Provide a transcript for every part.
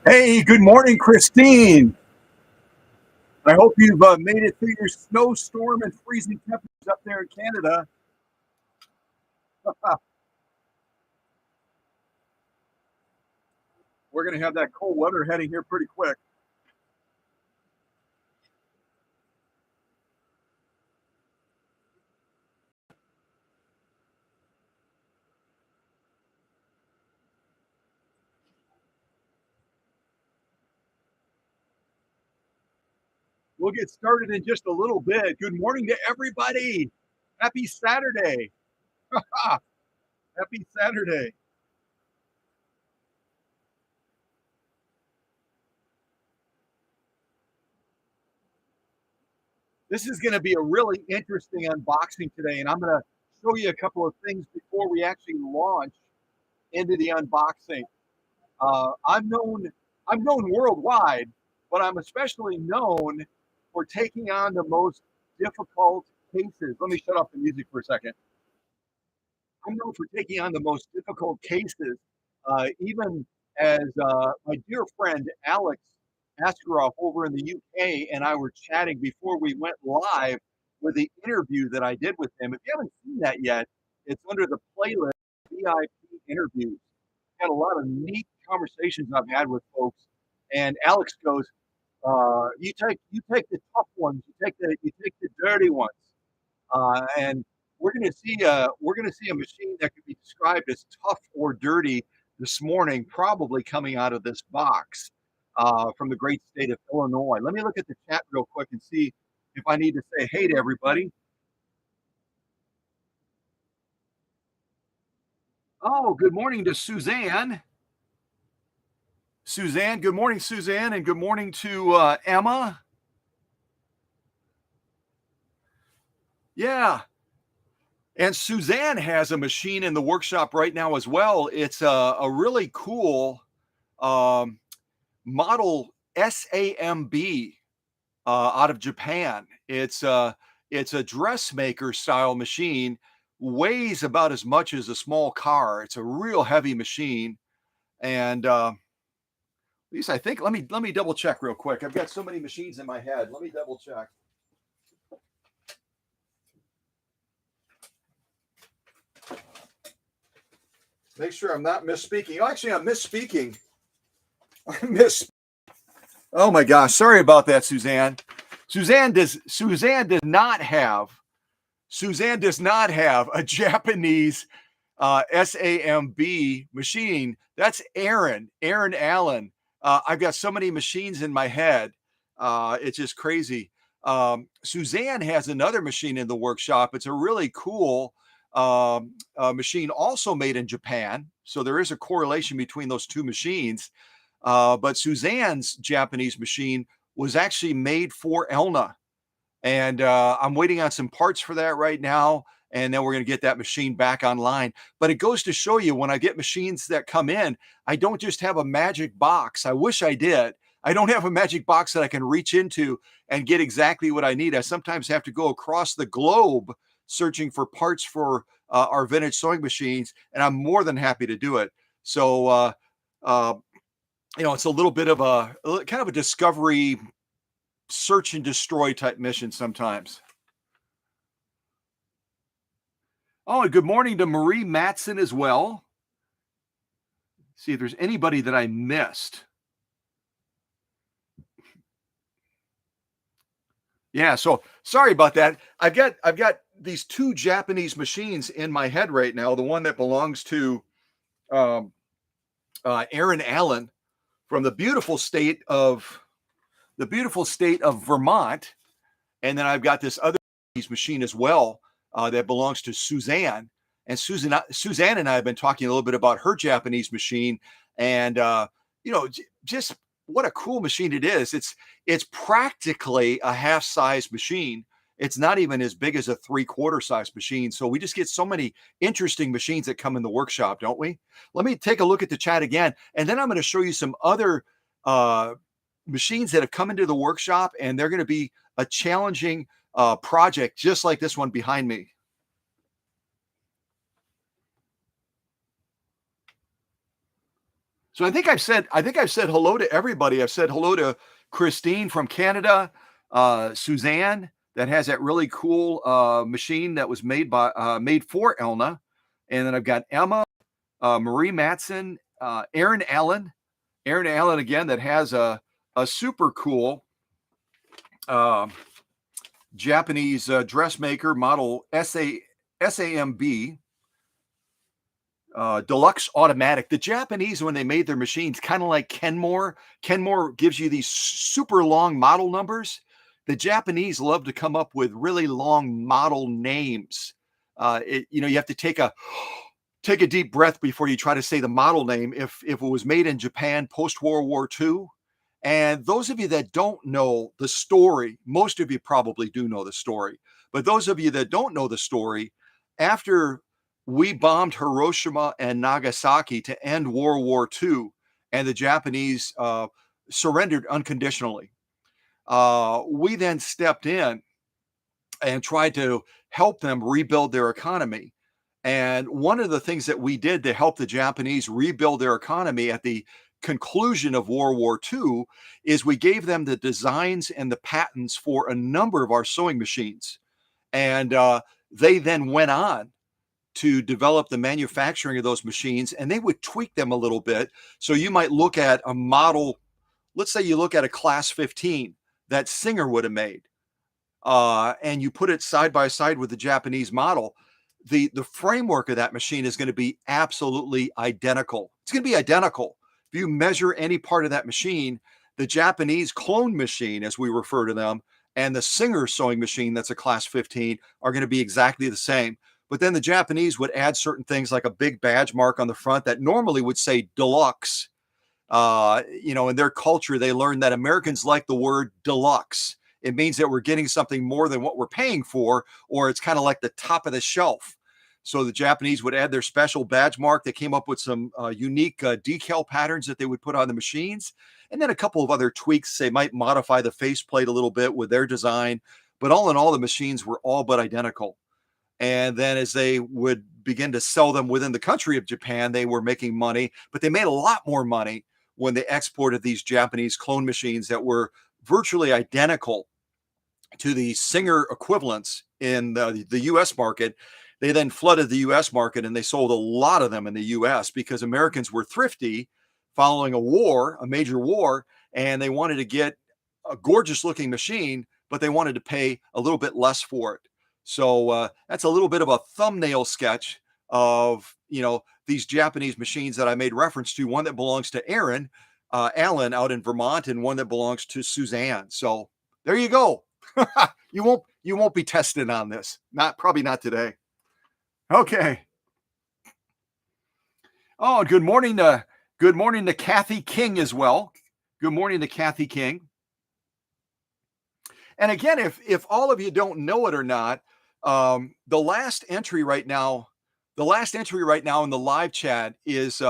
Hey, good morning, Christine. I hope you've made it through your snowstorm and freezing temperatures up there in Canada. We're going to have that cold weather heading here pretty quick. We'll get started in just a little bit. Good morning to everybody. Happy Saturday. Happy Saturday. This is going to be a really interesting unboxing today, and I'm going to show you a couple of things before we actually launch into the unboxing. Uh, I'm known I'm known worldwide, but I'm especially known for taking on the most difficult cases. Let me shut off the music for a second. I'm known for taking on the most difficult cases, even as my dear friend Alex Askeroff over in the UK and I were chatting before we went live with the interview that I did with him. If you haven't seen that yet, it's under the playlist VIP interviews. Had a lot of neat conversations I've had with folks, and Alex goes, you take the tough ones, you take the dirty ones, and we're gonna see a machine that could be described as tough or dirty this morning, probably coming out of this box from the great state of Illinois. Let me look at the chat real quick and see if I need to say hey to everybody. Oh, good morning to Suzanne. Suzanne, good morning, Suzanne, and good morning to Emma. Yeah, and Suzanne has a machine in the workshop right now as well. It's a really cool um, model SAMB out of Japan. It's a dressmaker style machine, weighs about as much as a small car. It's a real heavy machine, and at least I think. Let me double check real quick. I've got so many machines in my head. Let me double check. Make sure I'm not misspeaking. Oh, actually, I'm misspeaking. I miss. Oh my gosh, sorry about that, Suzanne. Suzanne does not have a Japanese SAMB machine. That's Aaron Allen. I've got so many machines in my head. It's just crazy. Suzanne has another machine in the workshop. It's a really cool machine, also made in Japan. So there is a correlation between those two machines. But Suzanne's Japanese machine was actually made for Elna, and I'm waiting on some parts for that right now. And then we're going to get that machine back online. But it goes to show you, when I get machines that come in, I don't just have a magic box. I wish I did. I don't have a magic box that I can reach into and get exactly what I need. I sometimes have to go across the globe searching for parts for our vintage sewing machines, and I'm more than happy to do it. So, uh, it's a little bit of a kind of a discovery, search and destroy type mission sometimes. Oh, and good morning to Marie Matson as well. See if there's anybody that I missed. Yeah, so sorry about that. I've got these two Japanese machines in my head right now. The one that belongs to um, Aaron Allen from the beautiful state of Vermont, and then I've got this other machine as well that belongs to Suzanne. And Suzanne and I have been talking a little bit about her Japanese machine, and just what a cool machine it is. It's practically a half size machine. It's not even as big as a three-quarter size machine. So we just get so many interesting machines that come in the workshop, don't we? Let me take a look at the chat again, and then I'm going to show you some other uh, machines that have come into the workshop, and they're going to be a challenging project, just like this one behind me. So I think I've said hello to everybody. I've said hello to Christine from Canada, Suzanne that has that really cool machine that was made for Elna, and then I've got Emma, Marie Matson, Aaron Allen again that has a super cool uh, Japanese dressmaker model SAMB deluxe automatic. The Japanese, when they made their machines, kind of like Kenmore. Kenmore gives you these super long model numbers. The Japanese love to come up with really long model names. You have to take a deep breath before you try to say the model name. If it was made in Japan post World War II, and those of you that don't know the story, most of you probably do know the story, but those of you that don't know the story, after we bombed Hiroshima and Nagasaki to end World War II, and the Japanese surrendered unconditionally, we then stepped in and tried to help them rebuild their economy. And one of the things that we did to help the Japanese rebuild their economy at the conclusion of World War II is we gave them the designs and the patents for a number of our sewing machines. And they then went on to develop the manufacturing of those machines, and they would tweak them a little bit. So you might look at a model, let's say you look at a class 15 that Singer would have made, and you put it side by side with the Japanese model. The framework of that machine is going to be absolutely identical. It's going to be identical. If you measure any part of that machine, the Japanese clone machine, as we refer to them, and the Singer sewing machine that's a class 15 are going to be exactly the same. But then the Japanese would add certain things like a big badge mark on the front that normally would say deluxe. In their culture, they learned that Americans like the word deluxe. It means that we're getting something more than what we're paying for, or it's kind of like the top of the shelf. So the Japanese would add their special badge mark. They came up with some unique decal patterns that they would put on the machines, and then a couple of other tweaks. They might modify the faceplate a little bit with their design, but all in all, the machines were all but identical. And then as they would begin to sell them within the country of Japan, they were making money, but they made a lot more money when they exported these Japanese clone machines that were virtually identical to the Singer equivalents in the US market. They then flooded the US market and they sold a lot of them in the US because Americans were thrifty following a major war, and they wanted to get a gorgeous looking machine, but they wanted to pay a little bit less for it. So that's a little bit of a thumbnail sketch of these Japanese machines that I made reference to. One that belongs to Aaron Allen out in Vermont, and one that belongs to Suzanne. So there you go. You won't be tested on this. Probably not today. Okay. Oh, good morning to Kathy King as well. Good morning to Kathy King. And again, if all of you don't know it or not, the last entry right now in the live chat is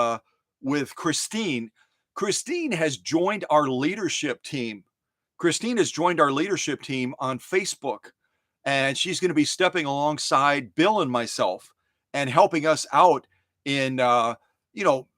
with Christine. Christine has joined our leadership team. Christine has joined our leadership team on Facebook, and she's going to be stepping alongside Bill and myself and helping us out in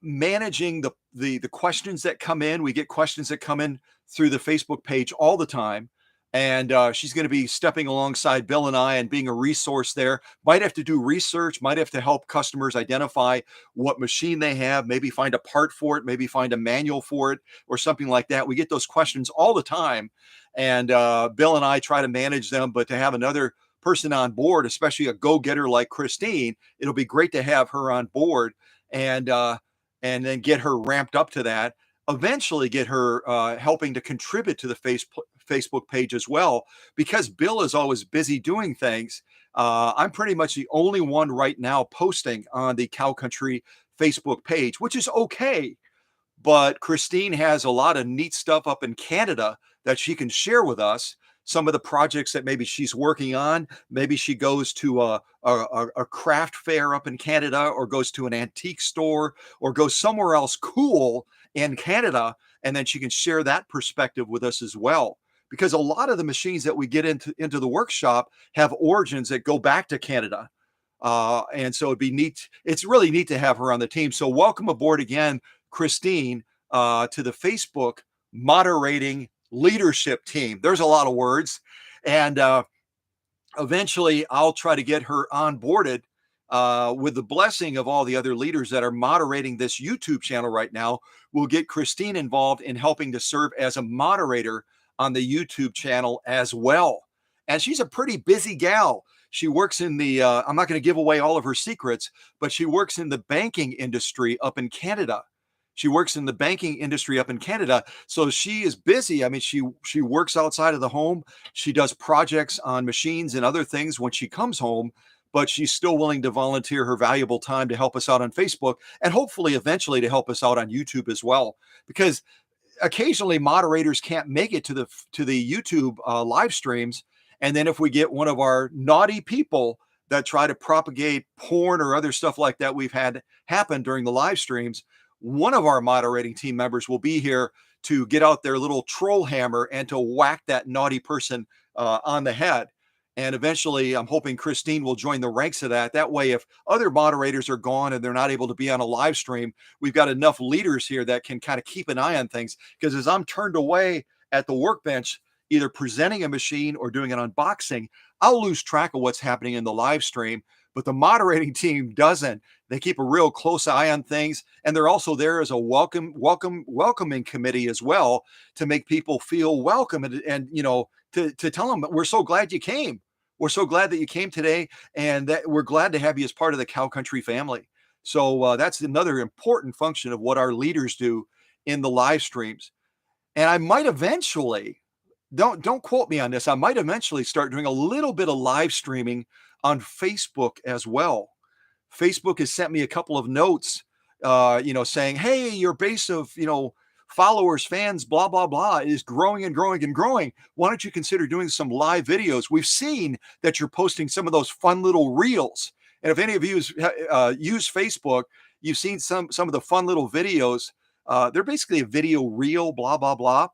managing the questions that come in. We get questions that come in through the Facebook page all the time. And she's going to be stepping alongside Bill and I and being a resource there. Might have to do research, might have to help customers identify what machine they have, maybe find a part for it, maybe find a manual for it or something like that. We get those questions all the time. And Bill and I try to manage them, but to have another person on board, especially a go-getter like Christine, it'll be great to have her on board and then get her ramped up to that. Eventually get her helping to contribute to the Facebook page as well, because Bill is always busy doing things. I'm pretty much the only one right now posting on the Cow Country Facebook page, which is okay. But Christine has a lot of neat stuff up in Canada that she can share with us. Some of the projects that maybe she's working on. Maybe she goes to a craft fair up in Canada, or goes to an antique store, or goes somewhere else cool in Canada, and then she can share that perspective with us as well. Because a lot of the machines that we get into the workshop have origins that go back to Canada. And so it'd be neat. It's really neat to have her on the team. So welcome aboard again, Christine to the Facebook moderating leadership team. There's a lot of words. And eventually I'll try to get her onboarded with the blessing of all the other leaders that are moderating this YouTube channel right now. We'll get Christine involved in helping to serve as a moderator on the YouTube channel as well. And she's a pretty busy gal. She works in the, I'm not going to give away all of her secrets, but she works in the banking industry up in Canada. She works in the banking industry up in Canada. So she is busy. I mean, she works outside of the home. She does projects on machines and other things when she comes home, but she's still willing to volunteer her valuable time to help us out on Facebook and hopefully eventually to help us out on YouTube as well. Because occasionally moderators can't make it to the YouTube live streams. And then if we get one of our naughty people that try to propagate porn or other stuff like that we've had happen during the live streams, one of our moderating team members will be here to get out their little troll hammer and to whack that naughty person on the head. And eventually, I'm hoping Christine will join the ranks of that. That way, if other moderators are gone and they're not able to be on a live stream, we've got enough leaders here that can kind of keep an eye on things. Because as I'm turned away at the workbench, either presenting a machine or doing an unboxing, I'll lose track of what's happening in the live stream. But the moderating team doesn't. They keep a real close eye on things, and they're also there as a welcoming committee as well to make people feel welcome and to tell them we're so glad you came. We're so glad that you came today, and that we're glad to have you as part of the Cow Country family. So that's another important function of what our leaders do in the live streams. And I might eventually, don't quote me on this, I might eventually start doing a little bit of live streaming on Facebook as well. Facebook has sent me a couple of notes, saying, hey, your base of, followers, fans, blah, blah, blah, is growing and growing and growing. Why don't you consider doing some live videos? We've seen that you're posting some of those fun little reels. And if any of you use Facebook, you've seen some of the fun little videos. They're basically a video reel, blah, blah, blah.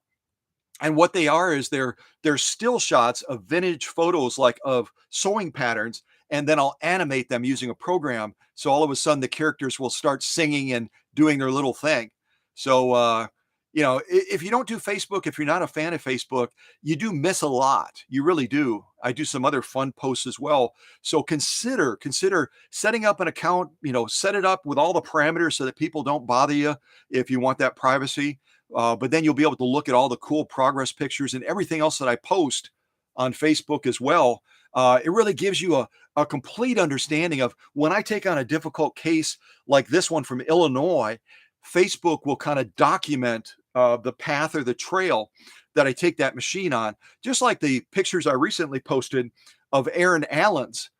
And what they are is they're still shots of vintage photos like of sewing patterns, and then I'll animate them using a program. So all of a sudden the characters will start singing and doing their little thing. So if you don't do Facebook, if you're not a fan of Facebook, you do miss a lot. You really do. I do some other fun posts as well. So consider setting up an account, set it up with all the parameters so that people don't bother you if you want that privacy. But then you'll be able to look at all the cool progress pictures and everything else that I post on Facebook as well. It really gives you a complete understanding of when I take on a difficult case like this one from Illinois. Facebook will kind of document the path or the trail that I take that machine on, just like the pictures I recently posted of Aaron Allen's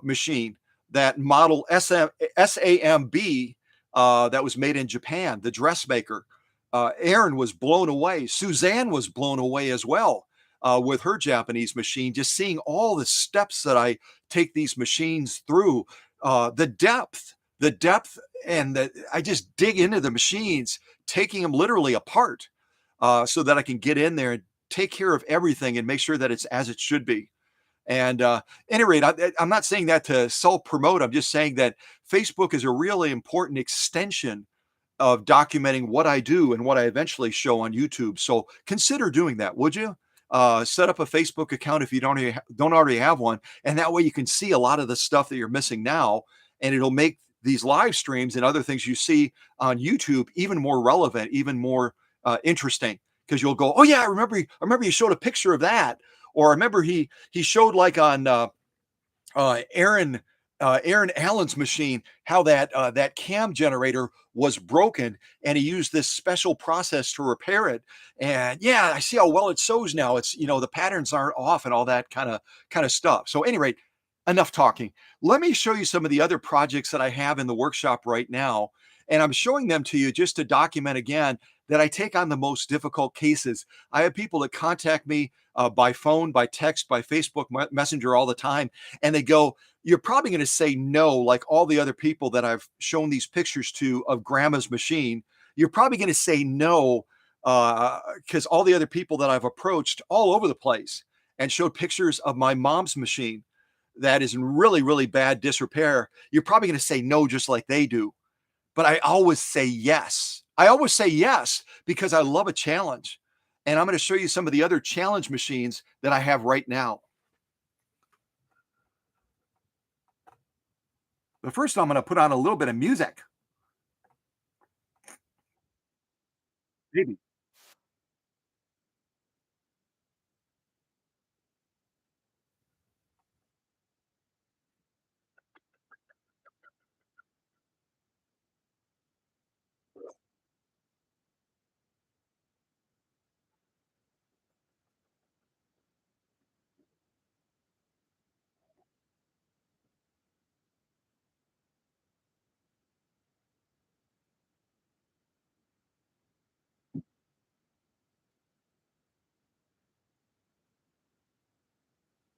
machine, that model SAMB that was made in Japan, the dressmaker. Aaron was blown away. Suzanne was blown away as well with her Japanese machine, just seeing all the steps that I take these machines through, the depth, and I just dig into the machines, taking them literally apart so that I can get in there and take care of everything and make sure that it's as it should be. And at any rate, I'm not saying that to self-promote. I'm just saying that Facebook is a really important extension of documenting what I do and what I eventually show on YouTube. So consider doing that, would you? Set up a Facebook account if you don't already have one, and that way you can see a lot of the stuff that you're missing now, and it'll make these live streams and other things you see on YouTube even more relevant, even more interesting, because you'll go, oh yeah, I remember you showed a picture of that, or I remember he showed like on Aaron Allen's machine how that cam generator was broken, and he used this special process to repair it. And yeah, I see how well it sews now. It's the patterns aren't off and all that kind of stuff. So, at any rate, enough talking. Let me show you some of the other projects that I have in the workshop right now, and I'm showing them to you just to document again that I take on the most difficult cases. I have people that contact me by phone, by text, by Facebook Messenger all the time, and they go, you're probably going to say no, like all the other people that I've shown these pictures to of grandma's machine. You're probably going to say no because all the other people that I've approached all over the place and showed pictures of my mom's machine that is in really, really bad disrepair, you're probably going to say no just like they do. but I always say yes. I always say yes because I love a challenge. And I'm going to show you some of the other challenge machines that I have right now. But first, I'm going to put on a little bit of music. Maybe.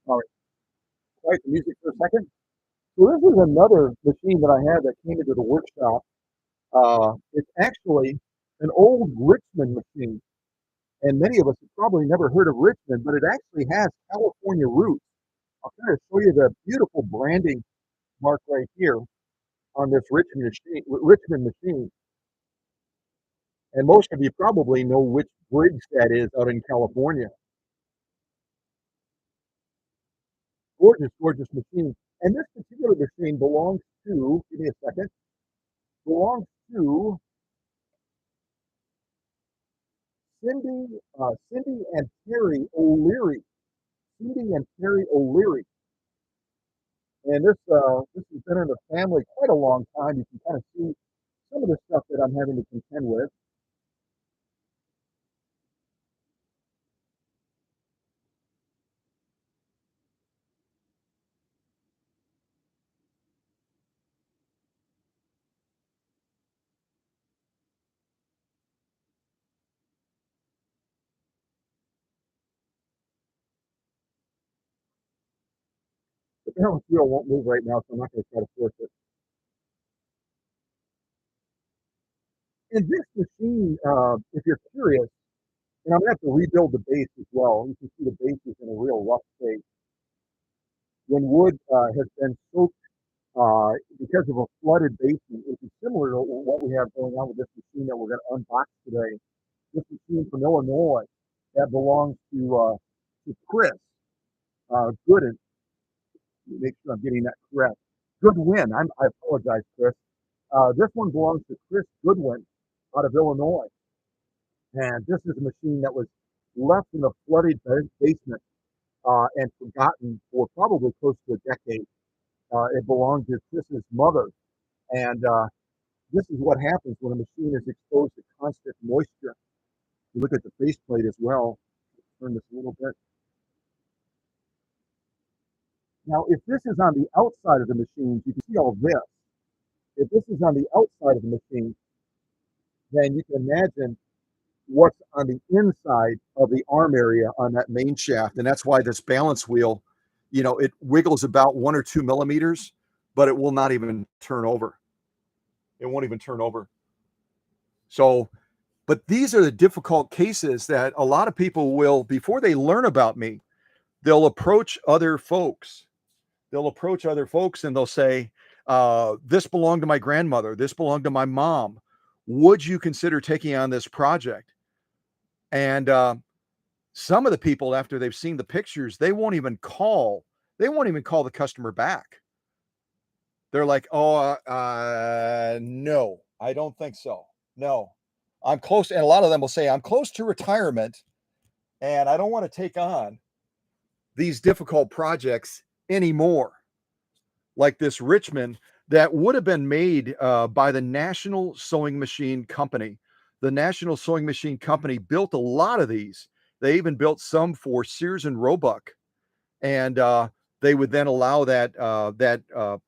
All right. Quiet the music for a second. So this is another machine that I had that came into the workshop. It's actually an old Richmond machine, and many of us have probably never heard of Richmond, but it actually has California roots. I'll kind of show you the beautiful branding mark right here on this Richmond machine. And most of you probably know which bridge that is out in California. Gorgeous, gorgeous machine. And this particular machine belongs to, give me a second, belongs to Cindy and Terry O'Leary. Cindy and Terry O'Leary. And this has been in the family quite a long time. You can kind of see some of the stuff that I'm having to contend with. The balance wheel won't move right now, so I'm not going to try to force it. And this machine, if you're curious, and I'm going to have to rebuild the base as well. You can see the base is in a real rough state. When wood has been soaked because of a flooded basement, which is similar to what we have going on with this machine that we're going to unbox today. This machine from Illinois that belongs to Chris Goodwin. Make sure I'm getting that correct. Goodwin. I apologize, Chris. This one belongs to Chris Goodwin out of Illinois, and this is a machine that was left in a flooded basement and forgotten for probably close to a decade. It belonged to Chris's mother, and this is what happens when a machine is exposed to constant moisture. You look at the faceplate as well. Turn this a little bit. Now, if this is on the outside of the machine, you can see all this. If this is on the outside of the machine, then you can imagine what's on the inside of the arm area on that main shaft. And that's why this balance wheel, it wiggles about 1 or 2 millimeters, but it will not even turn over. It won't even turn over. So, but these are the difficult cases that a lot of people will, before they learn about me, they'll approach other folks. They'll approach other folks and they'll say, this belonged to my grandmother. This belonged to my mom. Would you consider taking on this project? And some of the people, after they've seen the pictures, they won't even call. They won't even call the customer back. They're like, oh, no, I don't think so. No, I'm close. And a lot of them will say, I'm close to retirement and I don't want to take on these difficult projects anymore. Like this Richmond that would have been made by the National Sewing Machine Company. The National Sewing Machine Company built a lot of these. They even built some for Sears and Roebuck, and they would then allow that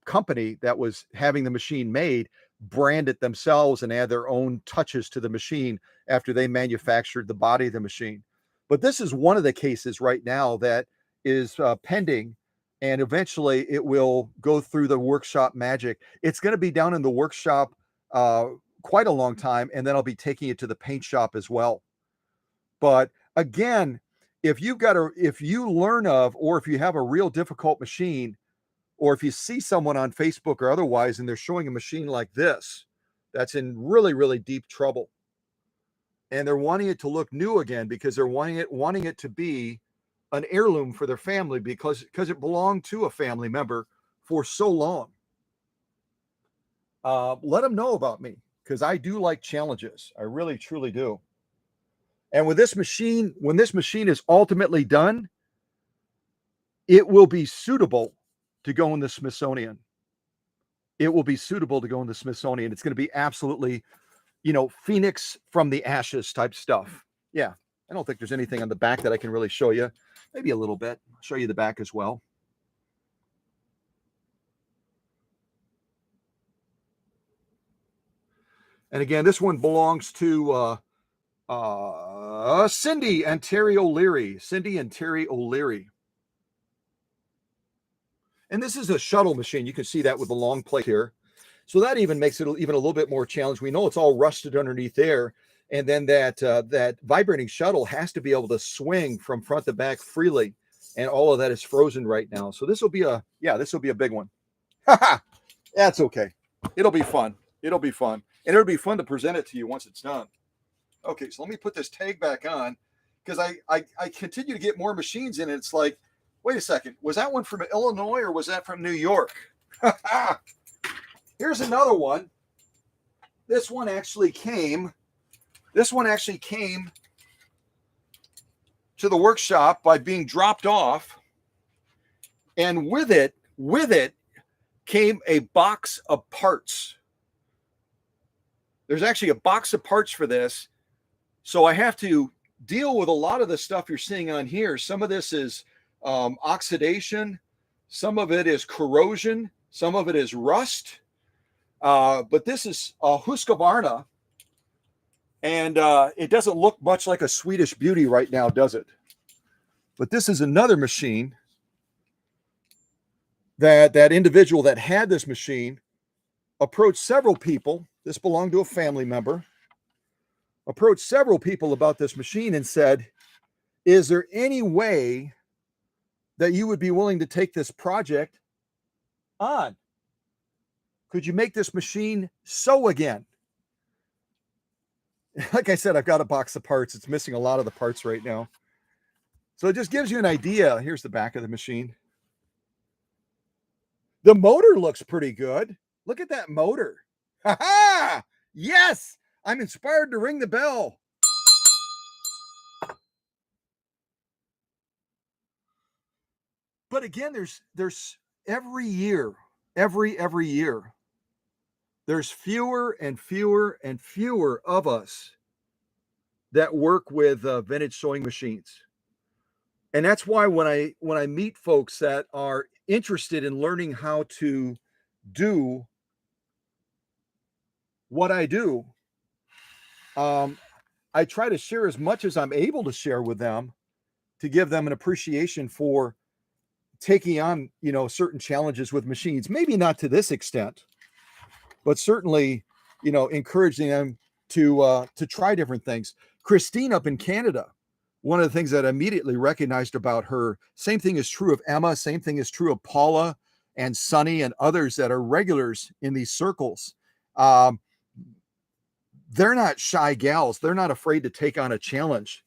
company that was having the machine made brand it themselves and add their own touches to the machine after they manufactured the body of the machine. But this is one of the cases right now that is pending, and eventually it will go through the workshop magic. It's going to be down in the workshop quite a long time, and then I'll be taking it to the paint shop as well. But again, if you learn of, or if you have a real difficult machine, or if you see someone on Facebook or otherwise, and they're showing a machine like this, that's in really, really deep trouble. And they're wanting it to look new again because they're wanting it to be an heirloom for their family because it belonged to a family member for so long. Let them know about me because I do like challenges. I really, truly do. And with this machine, when this machine is ultimately done, it will be suitable to go in the Smithsonian. It will be suitable to go in the Smithsonian. It's going to be absolutely, Phoenix from the ashes type stuff. Yeah. I don't think there's anything on the back that I can really show you. Maybe a little bit. I'll show you the back as well. And again, this one belongs to Cindy and Terry O'Leary. Cindy and Terry O'Leary. And this is a shuttle machine. You can see that with the long plate here. So that even makes it even a little bit more challenging. We know it's all rusted underneath there. And then that vibrating shuttle has to be able to swing from front to back freely. And all of that is frozen right now. So this will be a big one. That's okay. It'll be fun. It'll be fun. And it'll be fun to present it to you once it's done. Okay, so let me put this tag back on because I continue to get more machines in. And it's like, wait a second, was that one from Illinois or was that from New York? Here's another one. This one actually came to the workshop by being dropped off. And with it came a box of parts. There's actually a box of parts for this. So I have to deal with a lot of the stuff you're seeing on here. Some of this is oxidation. Some of it is corrosion. Some of it is rust. But this is Husqvarna. And it doesn't look much like a Swedish beauty right now, does it? But this is another machine that individual that had this machine approached several people. This belonged to a family member. Approached several people about this machine and said, is there any way that you would be willing to take this project on? Could you make this machine sew again? Like I said, I've got a box of parts. It's missing a lot of the parts right now. So it just gives you an idea. Here's the back of the machine. The motor looks pretty good. Look at that motor. Ha ha! Yes! I'm inspired to ring the bell. But again, there's every year, every year, there's fewer and fewer and fewer of us that work with vintage sewing machines. And that's why when I meet folks that are interested in learning how to do what I do, I try to share as much as I'm able to share with them to give them an appreciation for taking on, certain challenges with machines. Maybe not to this extent, but certainly, encouraging them to try different things. Christine up in Canada, one of the things that I immediately recognized about her, same thing is true of Emma, same thing is true of Paula and Sunny and others that are regulars in these circles. They're not shy gals. They're not afraid to take on a challenge.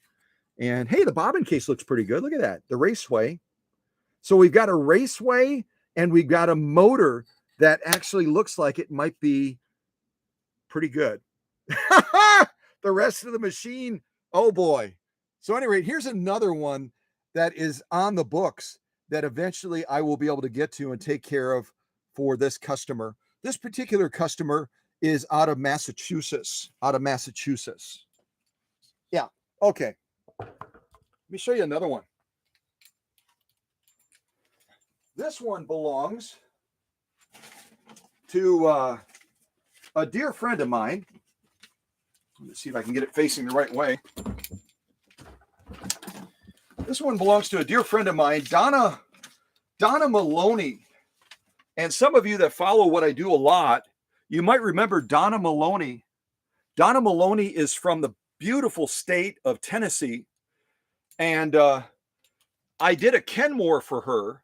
And hey, the bobbin case looks pretty good. Look at that. The raceway. So we've got a raceway and we've got a motor that actually looks like it might be pretty good. The rest of the machine, oh boy. So anyway, here's another one that is on the books that eventually I will be able to get to and take care of for this customer. This particular customer is out of Massachusetts. Yeah. Okay. Let me show you another one. This one belongs to a dear friend of mine. Let's see if I can get it facing the right way. This one belongs to a dear friend of mine, Donna Maloney. And some of you that follow what I do a lot, you might remember Donna Maloney. Donna Maloney is from the beautiful state of Tennessee. And I did a Kenmore for her.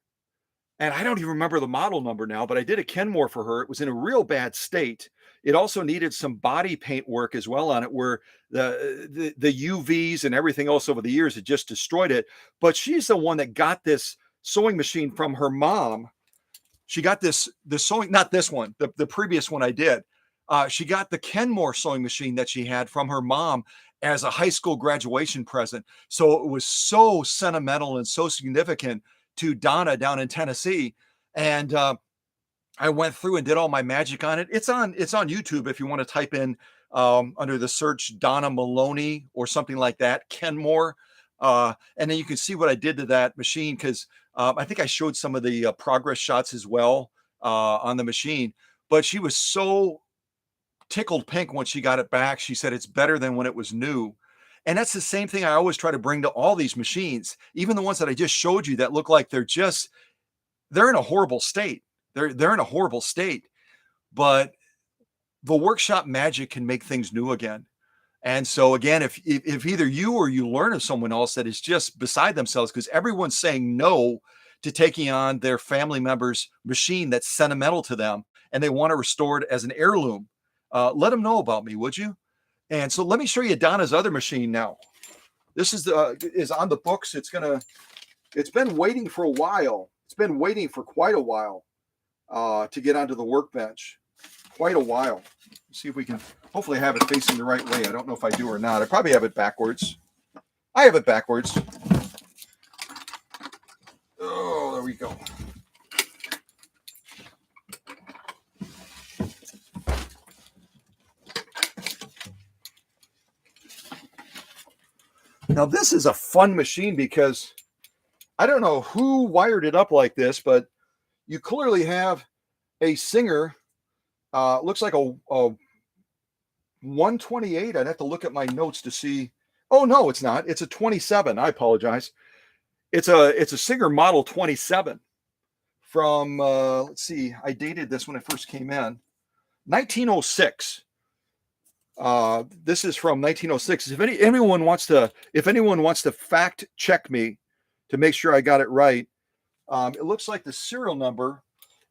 And I don't even remember the model number now, but I did a Kenmore for her. It was in a real bad state. it also needed some body paint work as well on it, where the UVs and everything else over the years had just destroyed it. But she's the one that got this sewing machine from her mom. She got the sewing, not this one, the previous one I did. She got the Kenmore sewing machine that she had from her mom as a high school graduation present. So it was so sentimental and so significant to Donna down in Tennessee. And I went through and did all my magic on it. It's on YouTube if you want to type in under the search Donna Maloney or something like that, Kenmore. And then you can see what I did to that machine, because I think I showed some of the progress shots as well on the machine. But she was so tickled pink when she got it back. She said it's better than when it was new. And that's the same thing I always try to bring to all these machines, even the ones that I just showed you that look like they're in a horrible state. They're in a horrible state, but the workshop magic can make things new again. And so again, if either you or you learn of someone else that is just beside themselves because everyone's saying no to taking on their family member's machine that's sentimental to them, and they want to restore it as an heirloom, let them know about me, would you? And so let me show you Donna's other machine now. This is on the books. It's been waiting for a while. It's been waiting for quite a while to get onto the workbench. Quite a while. Let's see if we can hopefully have it facing the right way. I don't know if I do or not. I probably have it backwards. I have it backwards. Oh, there we go. Now this is a fun machine because I don't know who wired it up like this, but you clearly have a Singer. Looks like a 128. I'd have to look at my notes to see. Oh no, it's not. It's a 27. I apologize. It's a Singer model 27 from let's see. I dated this when it first came in, 1906. This is from 1906. If anyone wants to fact check me to make sure I got it right, it looks like the serial number,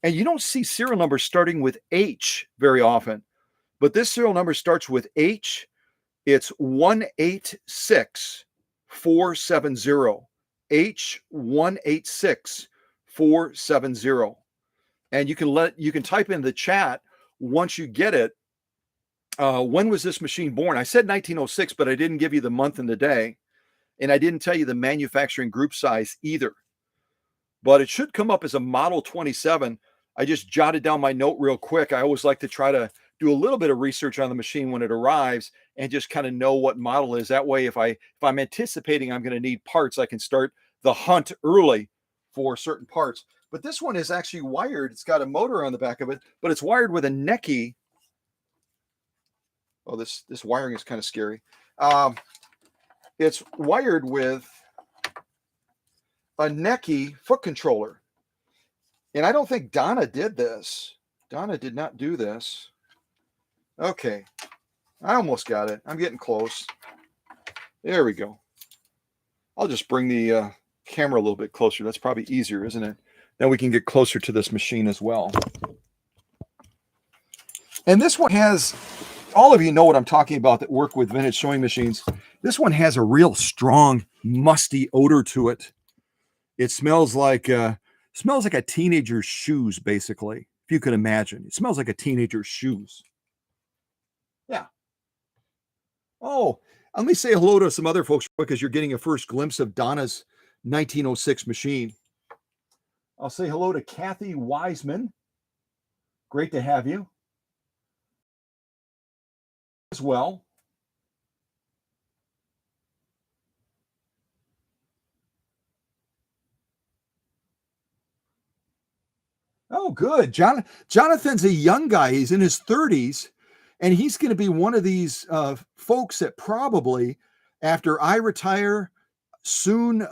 and you don't see serial numbers starting with H very often, but this serial number starts with H. It's 186470. H186470. And you can type in the chat once you get it. When was this machine born? I said 1906, but I didn't give you the month and the day, and I didn't tell you the manufacturing group size either. But it should come up as a model 27. I just jotted down my note real quick. I always like to try to do a little bit of research on the machine when it arrives and just kind of know what model is. That way, if I'm anticipating I'm going to need parts, I can start the hunt early for certain parts. But this one is actually wired. It's got a motor on the back of it, but it's wired with a Necky. Oh, this wiring is kind of scary. It's wired with a Necky foot controller. And I don't think Donna did this. Donna did not do this. Okay. I almost got it. I'm getting close. There we go. I'll just bring the camera a little bit closer. That's probably easier, isn't it? Then we can get closer to this machine as well. And this one has, all of you know what I'm talking about that work with vintage sewing machines. This one has a real strong, musty odor to it. It smells like a teenager's shoes, basically, if you can imagine. It smells like a teenager's shoes. Yeah. Oh, let me say hello to some other folks because you're getting a first glimpse of Donna's 1906 machine. I'll say hello to Kathy Wiseman. Great to have you as well. Oh, good. Jonathan's a young guy. He's in his 30s, and he's going to be one of these folks that probably, after I retire soon,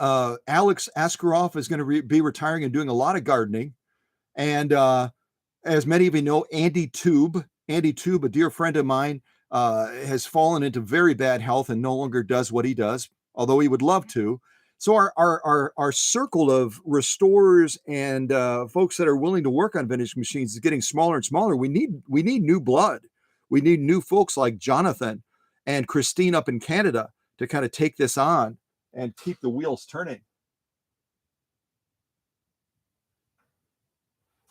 Alex Askeroff is going to be retiring and doing a lot of gardening. And as many of you know, Andy Tube, a dear friend of mine, has fallen into very bad health and no longer does what he does, although he would love to. So our circle of restorers and folks that are willing to work on vintage machines is getting smaller and smaller. We need new blood. We need new folks like Jonathan and Christine up in Canada to kind of take this on and keep the wheels turning.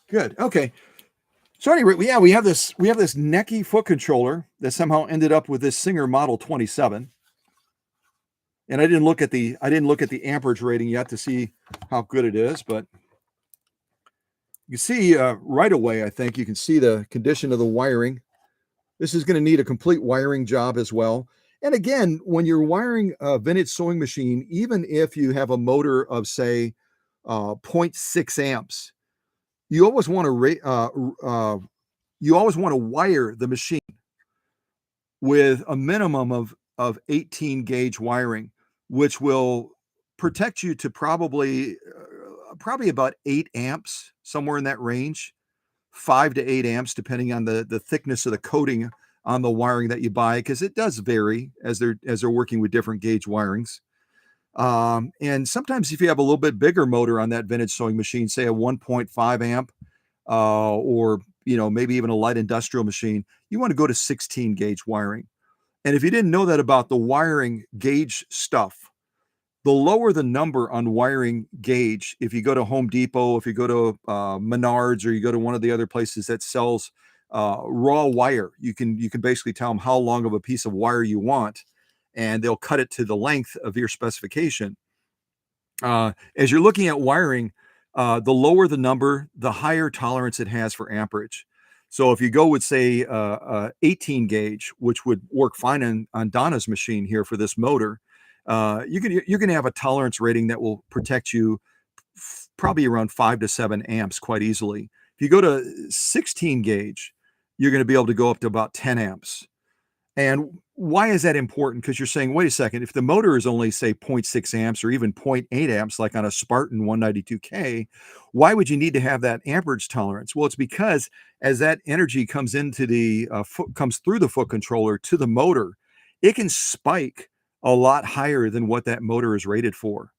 Good. Okay. So anyway, yeah, we have this necky foot controller that somehow ended up with this Singer Model 27. And I didn't look at the amperage rating yet to see how good it is, but you see right away, I think you can see the condition of the wiring. This is going to need a complete wiring job as well. And again, when you're wiring a vintage sewing machine, even if you have a motor of say zero point 0.6 amps, you always want to wire the machine with a minimum of 18 gauge wiring, which will protect you to probably about 8 amps, somewhere in that range, 5 to 8 amps, depending on the thickness of the coating on the wiring that you buy, because it does vary as they're working with different gauge wirings. And sometimes if you have a little bit bigger motor on that vintage sewing machine, say a 1.5 amp, or maybe even a light industrial machine, you want to go to 16 gauge wiring. And if you didn't know that about the wiring gauge stuff, the lower the number on wiring gauge, if you go to Home Depot, if you go to Menards, or you go to one of the other places that sells raw wire, you can basically tell them how long of a piece of wire you want, and they'll cut it to the length of your specification. As you're looking at wiring, the lower the number, the higher tolerance it has for amperage. So if you go with say 18 gauge, which would work fine on Donna's machine here for this motor, you're going to have a tolerance rating that will protect you probably around 5 to 7 amps quite easily. If you go to 16 gauge, you're going to be able to go up to about 10 amps. And why is that important? Because you're saying, wait a second, if the motor is only, say, zero point 0.6 amps or even zero point 0.8 amps, like on a Spartan 192K, why would you need to have that amperage tolerance? Well, it's because as that energy comes into comes through the foot controller to the motor, it can spike a lot higher than what that motor is rated for.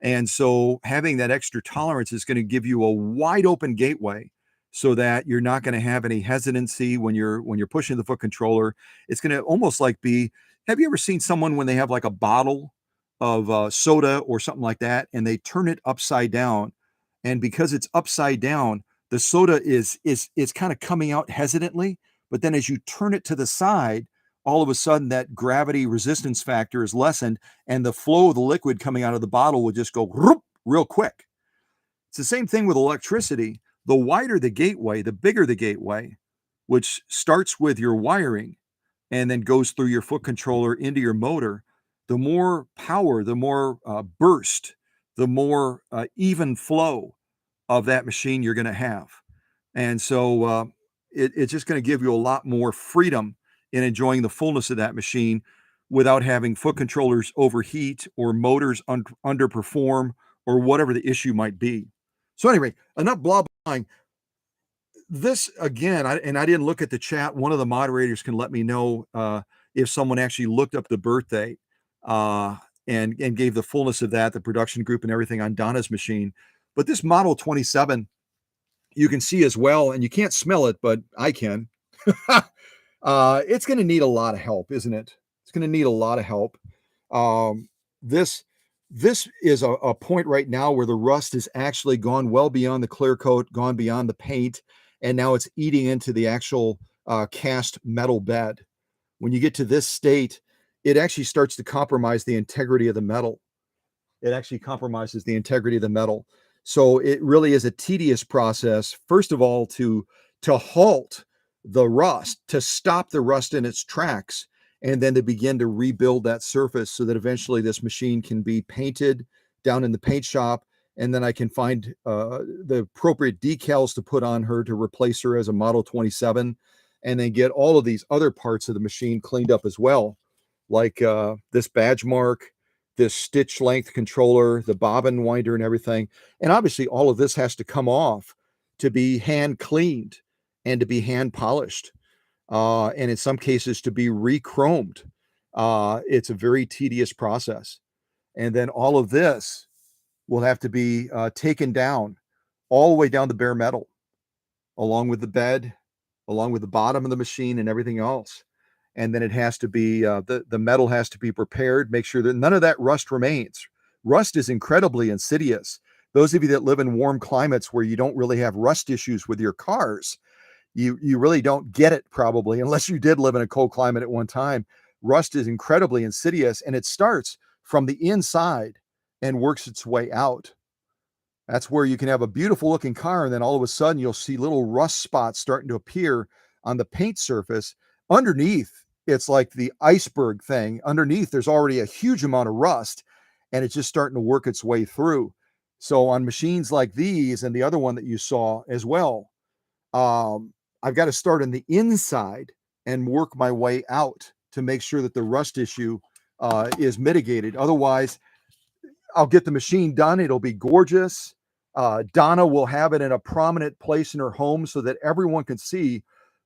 And so having that extra tolerance is going to give you a wide open gateway so that you're not going to have any hesitancy when you're pushing the foot controller. It's going to almost like be, have you ever seen someone when they have like a bottle of soda or something like that and they turn it upside down, and because it's upside down, the soda is kind of coming out hesitantly, but then as you turn it to the side, all of a sudden that gravity resistance factor is lessened and the flow of the liquid coming out of the bottle will just go real quick. It's the same thing with electricity. The wider the gateway, the bigger the gateway, which starts with your wiring and then goes through your foot controller into your motor, the more power, the more burst, the more even flow of that machine you're going to have. And so it's just going to give you a lot more freedom in enjoying the fullness of that machine without having foot controllers overheat or motors underperform or whatever the issue might be. So anyway, enough blah blahing. This again, I didn't look at the chat. One of the moderators can let me know if someone actually looked up the birthday uh, and gave the fullness of that, the production group and everything on Donna's machine. But this Model 27, you can see as well, and you can't smell it, but I can. It's going to need a lot of help, isn't it? It's going to need a lot of help. Um, this this is a point right now where the rust has actually gone well beyond the clear coat, gone beyond the paint, and now it's eating into the actual cast metal bed. When you get to this state, it actually starts to compromise the integrity of the metal. It actually compromises the integrity of the metal. So it really is a tedious process, first of all, to halt the rust, to stop the rust in its tracks, and then to begin to rebuild that surface so that eventually this machine can be painted down in the paint shop. And then I can find the appropriate decals to put on her to replace her as a Model 27, and then get all of these other parts of the machine cleaned up as well, like this badge mark, this stitch length controller, the bobbin winder and everything. And obviously all of this has to come off to be hand cleaned and to be hand polished. And in some cases to be re-chromed. It's a very tedious process. And then all of this will have to be taken down all the way down to bare metal, along with the bed, along with the bottom of the machine and everything else. And then it has to be, the metal has to be prepared, make sure that none of that rust remains. Rust is incredibly insidious. Those of you that live in warm climates where you don't really have rust issues with your cars, you really don't get it probably, unless you did live in a cold climate at one time. Rust is incredibly insidious, and it starts from the inside and works its way out. That's where you can have a beautiful looking car, and then all of a sudden you'll see little rust spots starting to appear on the paint surface. Underneath, it's like the iceberg thing. Underneath, there's already a huge amount of rust, and it's just starting to work its way through. So on machines like these and the other one that you saw as well, I've got to start on the inside and work my way out to make sure that the rust issue is mitigated. Otherwise, I'll get the machine done. It'll be gorgeous. Donna will have it in a prominent place in her home so that everyone can see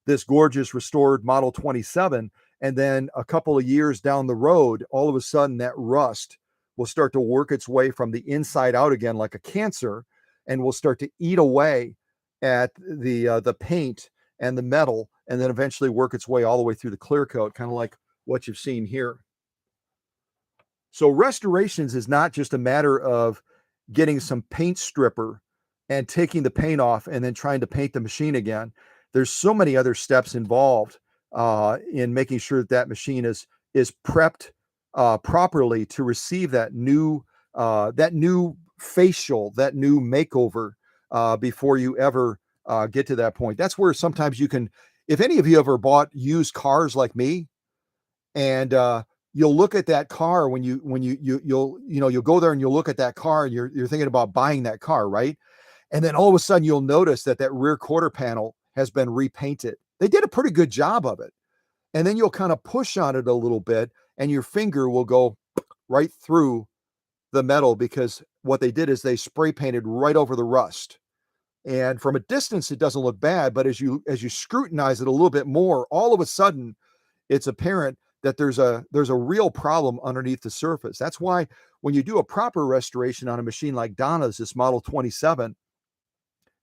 this gorgeous restored Model 27. And then a couple of years down the road, all of a sudden that rust will start to work its way from the inside out again like a cancer, and will start to eat away at the paint and the metal, and then eventually work its way all the way through the clear coat, kind of like what you've seen here. So restorations is not just a matter of getting some paint stripper and taking the paint off and then trying to paint the machine again. There's so many other steps involved in making sure that that machine is prepped properly to receive that new facial, that new makeover before you ever get to that point. That's where sometimes you can, if any of you ever bought used cars like me, and you'll look at that car when you'll go there and you'll look at that car and you're thinking about buying that car, right? And then all of a sudden you'll notice that that rear quarter panel has been repainted. They did a pretty good job of it. And then you'll kind of push on it a little bit and your finger will go right through the metal, because what they did is they spray painted right over the rust. And from a distance, it doesn't look bad, but as you scrutinize it a little bit more, all of a sudden it's apparent that there's a real problem underneath the surface. That's why when you do a proper restoration on a machine like Donna's, this Model 27,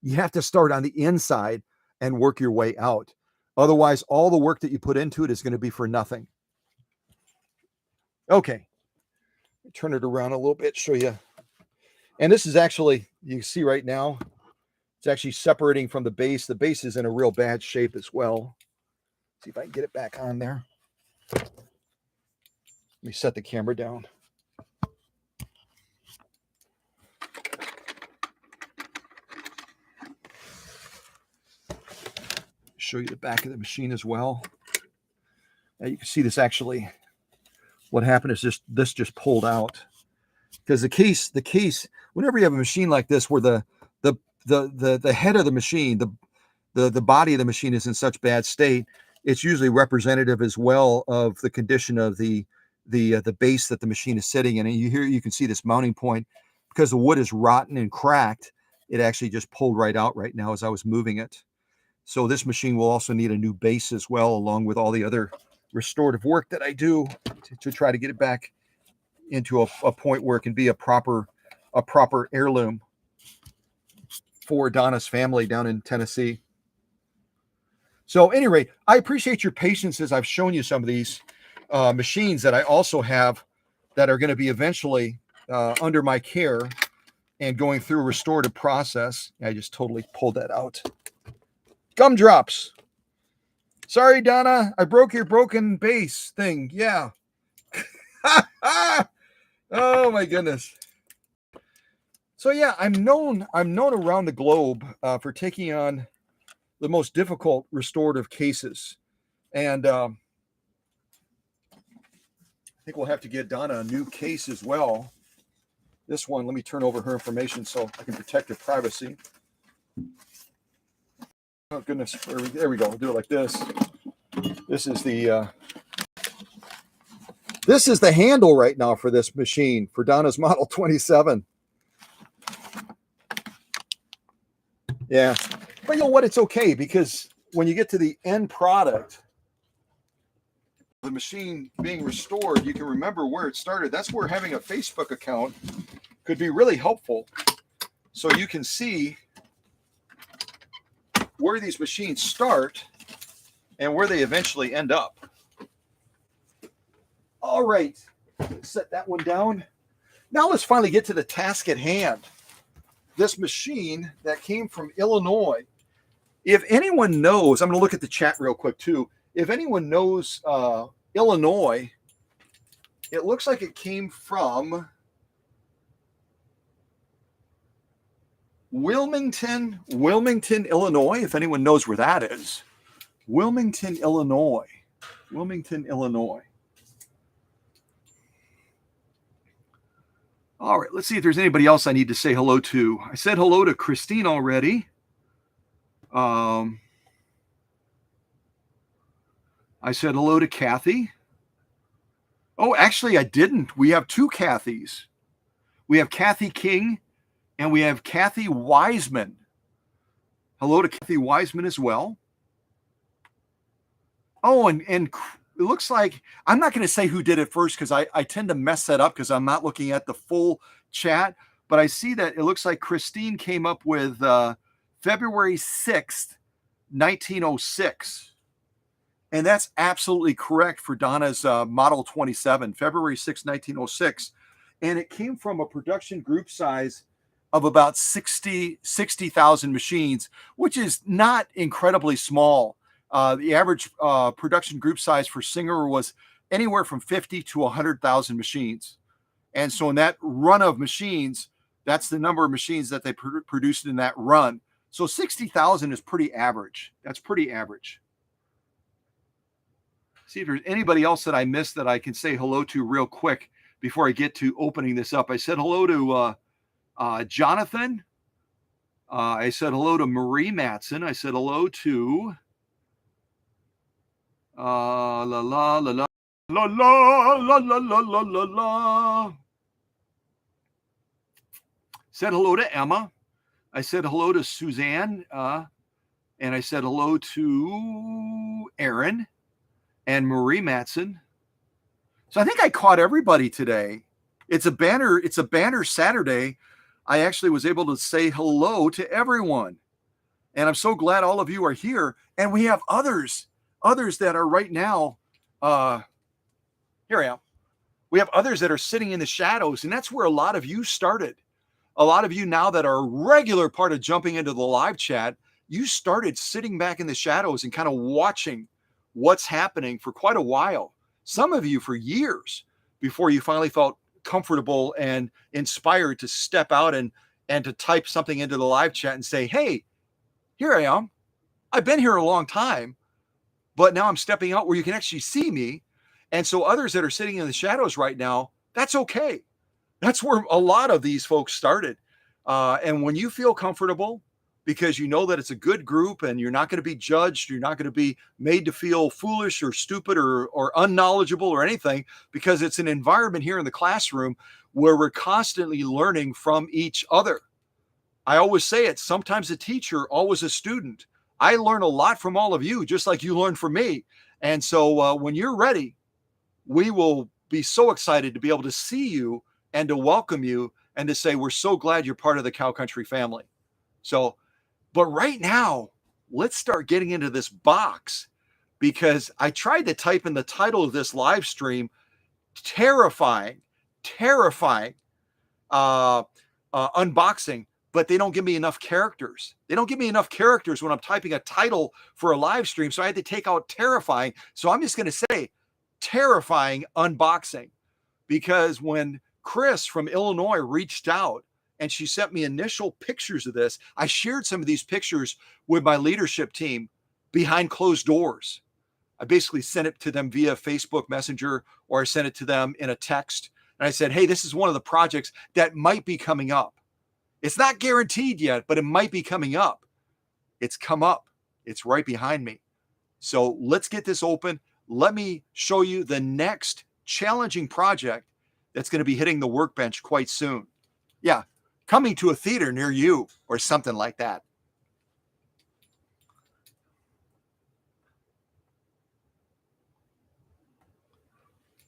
you have to start on the inside and work your way out. Otherwise, all the work that you put into it is going to be for nothing. Okay, turn it around a little bit, show you. And this is actually, you can see right now, it's actually separating from the base. The base is in a real bad shape as well. See if I can get it back on there. Let me set the camera down. Show you the back of the machine as well. Now you can see this actually, what happened is this just pulled out. Because the case, whenever you have a machine like this where the head of the machine, the body of the machine is in such bad state, it's usually representative as well of the condition of the base that the machine is sitting in. And you can see this mounting point, because the wood is rotten and cracked. It actually just pulled right out right now as I was moving it. So this machine will also need a new base as well, along with all the other restorative work that I do to try to get it back into a point where it can be a proper heirloom for Donna's family down in Tennessee. So anyway, I appreciate your patience as I've shown you some of these machines that I also have that are going to be eventually under my care and going through a restorative process. I just totally pulled that out. Gumdrops. Sorry, Donna, I broke your broken base thing. Yeah. Oh my goodness. So yeah, I'm known around the globe for taking on the most difficult restorative cases. And I think we'll have to get Donna a new case as well. This one, let me turn over her information so I can protect her privacy. Oh goodness, there we go. We'll do it like this. This is the handle right now for this machine, for Donna's Model 27. Yeah, but you know what? It's okay, because when you get to the end product, the machine being restored, you can remember where it started. That's where having a Facebook account could be really helpful. So you can see where these machines start and where they eventually end up. All right, set that one down. Now let's finally get to the task at hand. This machine that came from Illinois. If anyone knows, I'm going to look at the chat real quick too. If anyone knows Illinois, it looks like it came from Wilmington, Illinois. If anyone knows where that is, Wilmington, Illinois. All right, let's see if there's anybody else I need to say hello to. I said hello to Christine already. I said hello to Kathy. Oh, actually, I didn't. We have two Kathys. We have Kathy King and we have Kathy Wiseman. Hello to Kathy Wiseman as well. Oh, and it looks like, I'm not going to say who did it first because I tend to mess that up because I'm not looking at the full chat. But I see that it looks like Christine came up with February 6th, 1906. And that's absolutely correct for Donna's Model 27, February 6, 1906. And it came from a production group size of about 60,000 machines, which is not incredibly small. The average production group size for Singer was anywhere from 50 to 100,000 machines. And so in that run of machines, that's the number of machines that they produced in that run. So 60,000 is pretty average. That's pretty average. See if there's anybody else that I missed that I can say hello to real quick before I get to opening this up. I said hello to Jonathan. I said hello to Marie Matson. I said hello to la la la la la la la la la la la la. Said hello to Emma. I said hello to Suzanne. And I said hello to Aaron and Marie Matson. So I think I caught everybody today. It's a banner Saturday. I actually was able to say hello to everyone. And I'm so glad all of you are here. And we have others that are right now. Here I am. We have others that are sitting in the shadows. And that's where a lot of you started. A lot of you now that are a regular part of jumping into the live chat, you started sitting back in the shadows and kind of watching what's happening for quite a while. Some of you for years before you finally felt comfortable and inspired to step out and to type something into the live chat and say, hey, here I am. I've been here a long time, but now I'm stepping out where you can actually see me. And so others that are sitting in the shadows right now, that's okay. That's where a lot of these folks started. And when you feel comfortable, because you know that it's a good group and you're not going to be judged, you're not going to be made to feel foolish or stupid or unknowledgeable or anything, because it's an environment here in the classroom where we're constantly learning from each other. I always say it, sometimes a teacher, always a student. I learn a lot from all of you, just like you learn from me. And so when you're ready, we will be so excited to be able to see you and to welcome you and to say, we're so glad you're part of the Cow Country family. So, but right now, let's start getting into this box, because I tried to type in the title of this live stream, terrifying unboxing, but they don't give me enough characters. They don't give me enough characters when I'm typing a title for a live stream. So I had to take out terrifying. So I'm just going to say terrifying unboxing, because when Chris from Illinois reached out and she sent me initial pictures of this, I shared some of these pictures with my leadership team behind closed doors. I basically sent it to them via Facebook Messenger, or I sent it to them in a text. And I said, hey, this is one of the projects that might be coming up. It's not guaranteed yet, but it might be coming up. It's come up. It's right behind me. So let's get this open. Let me show you the next challenging project that's going to be hitting the workbench quite soon. Yeah, coming to a theater near you or something like that.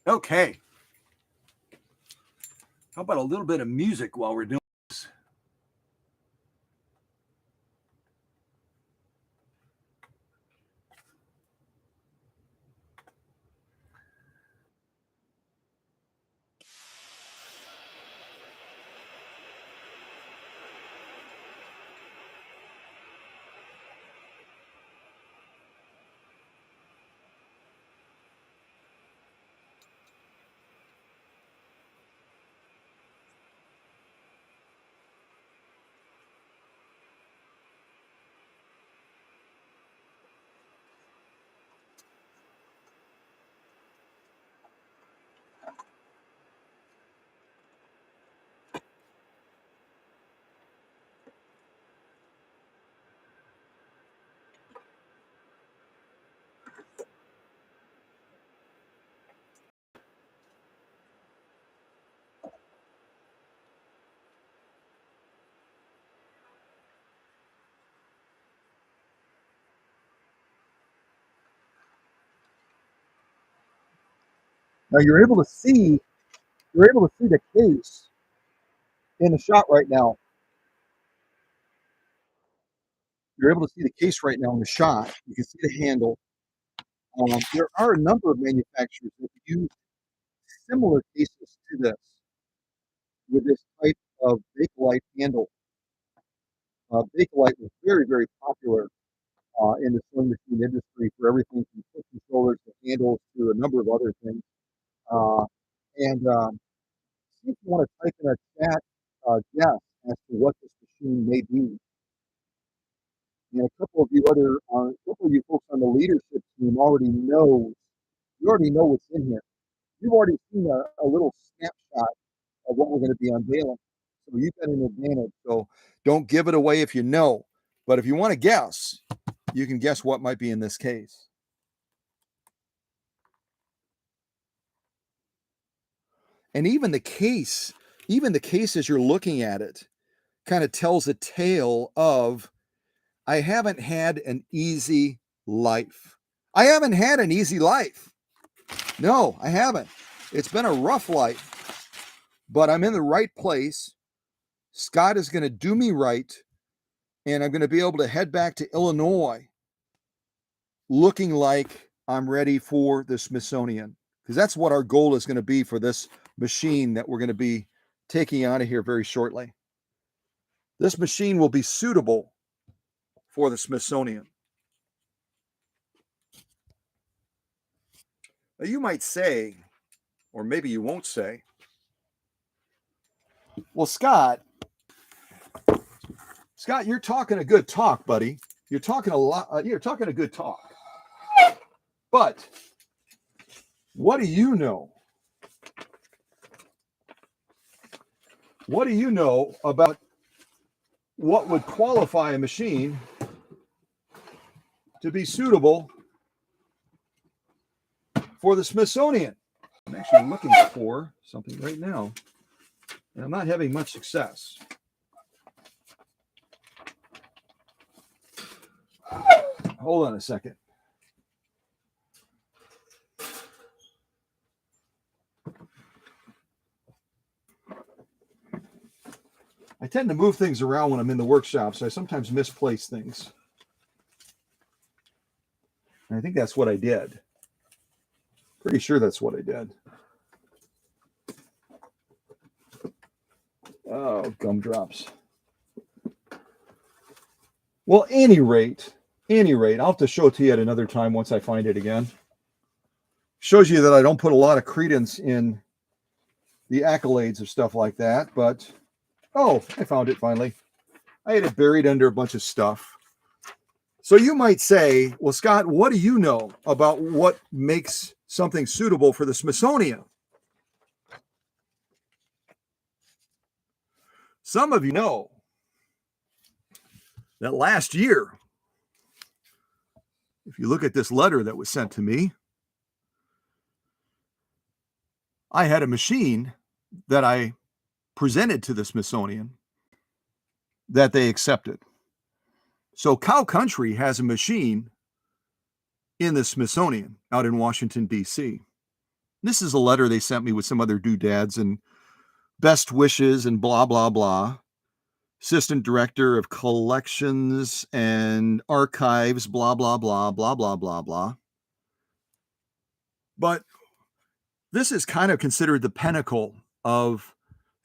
Okay. How about a little bit of music while we're doing this? Now you're able to see the case in the shot right now. You're able to see the case right now in the shot. You can see the handle. There are a number of manufacturers that use similar cases to this with this type of Bakelite handle. Bakelite was very, very popular in the sewing machine industry for everything from foot controllers to handles to a number of other things. And see if you want to type in a chat guess as to what this machine may be. And a couple of you folks on the leadership team already know. You already know what's in here. You've already seen a little snapshot of what we're going to be unveiling. So you've got an advantage. So don't give it away if you know. But if you want to guess, you can guess what might be in this case. And even the case as you're looking at it, kind of tells a tale of, I haven't had an easy life. I haven't had an easy life. No, I haven't. It's been a rough life, but I'm in the right place. Scott is going to do me right, and I'm going to be able to head back to Illinois looking like I'm ready for the Smithsonian, because that's what our goal is going to be for this machine that we're going to be taking out of here very shortly. This machine will be suitable for the Smithsonian. Now you might say, or maybe you won't say, well, Scott, you're talking a good talk, buddy. You're talking a lot. You're talking a good talk. But what do you know? What do you know about what would qualify a machine to be suitable for the Smithsonian? I'm actually looking for something right now, and I'm not having much success. Hold on a second. I tend to move things around when I'm in the workshop, so I sometimes misplace things. And I think that's what I did. Pretty sure that's what I did. Oh, gumdrops. Well, any rate, I'll have to show it to you at another time once I find it again. Shows you that I don't put a lot of credence in the accolades of stuff like that, but oh, I found it finally. I had it buried under a bunch of stuff. So you might say, well, Scott, what do you know about what makes something suitable for the Smithsonian? Some of you know that last year, if you look at this letter that was sent to me, I had a machine that I presented to the Smithsonian that they accepted. So Cow Country has a machine in the Smithsonian out in Washington, D.C. This is a letter they sent me with some other doodads and best wishes and blah, blah, blah. Assistant Director of Collections and Archives, blah, blah, blah, blah, blah, blah, blah. But this is kind of considered the pinnacle of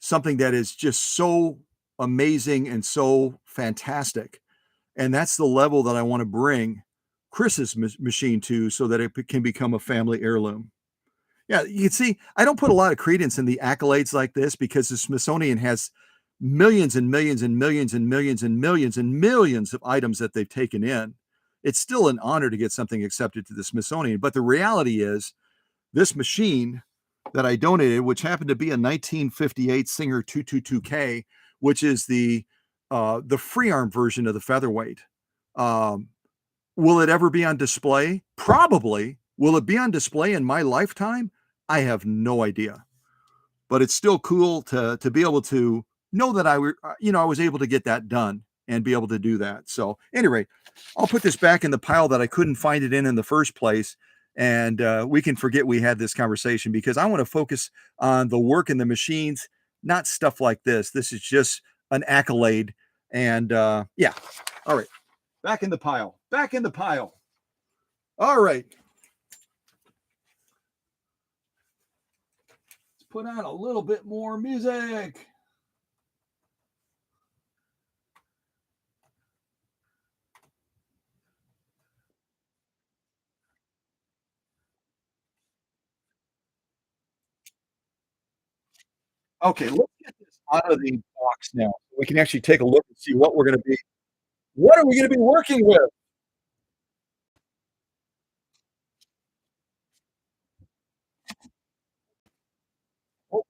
something that is just so amazing and so fantastic. And that's the level that I want to bring Chris's machine to, so that it can become a family heirloom. Yeah, you can see, I don't put a lot of credence in the accolades like this, because the Smithsonian has millions and millions and millions and millions and millions and millions of items that they've taken in. It's still an honor to get something accepted to the Smithsonian. But the reality is, this machine that I donated, which happened to be a 1958 Singer 222K, which is the free arm version of the Featherweight. Will it ever be on display? Probably. Will it be on display in my lifetime? I have no idea. But it's still cool to be able to know that I was able to get that done and be able to do that. So anyway, I'll put this back in the pile that I couldn't find it in the first place. and we can forget we had this conversation because I want to focus on the work in the machines, not stuff like this. This is just an accolade. And yeah, all right, back in the pile, back in the pile. All right, let's put on a little bit more music. Okay, let's get this out of the box now. So we can actually take a look and see what we're going to be. What are we going to be working with? Oh,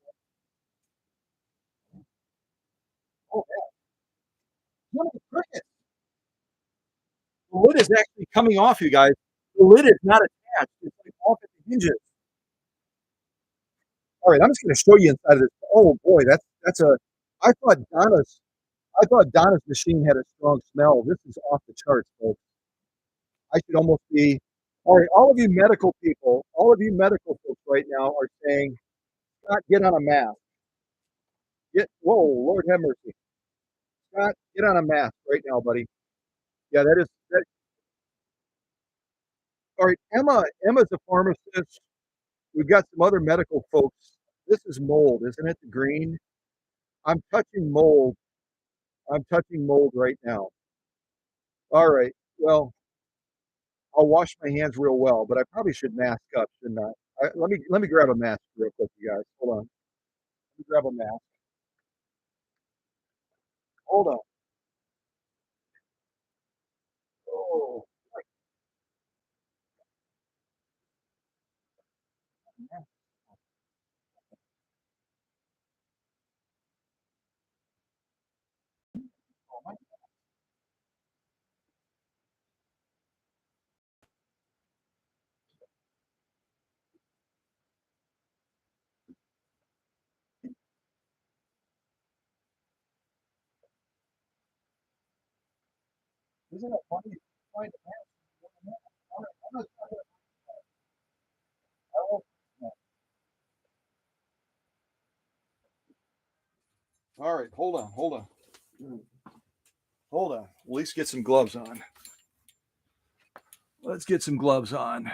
oh, one of the crickets. The lid is actually coming off, you guys. The lid is not attached. It's like off at the hinges. All right, I'm just going to show you inside of this. Oh boy, that's a. I thought Donna's. I thought Donna's machine had a strong smell. This is off the charts, folks. I should almost be. All right, all of you medical people, all of you medical folks right now are saying, Scott, get on a mask. Get. Whoa, Lord have mercy. Scott, get on a mask right now, buddy. Yeah, that is. That, all right, Emma. Emma's a pharmacist. We've got some other medical folks. This is mold, isn't it? The green. I'm touching mold. I'm touching mold right now. All right. Well, I'll wash my hands real well, but I probably should mask up, shouldn't I? Let me grab a mask real quick, you guys. Hold on. Let me grab a mask. Hold on. Oh, isn't it funny? Find a mask. All right, I won't- All right, hold on, hold on, hold on. At least get some gloves on. Let's get some gloves on.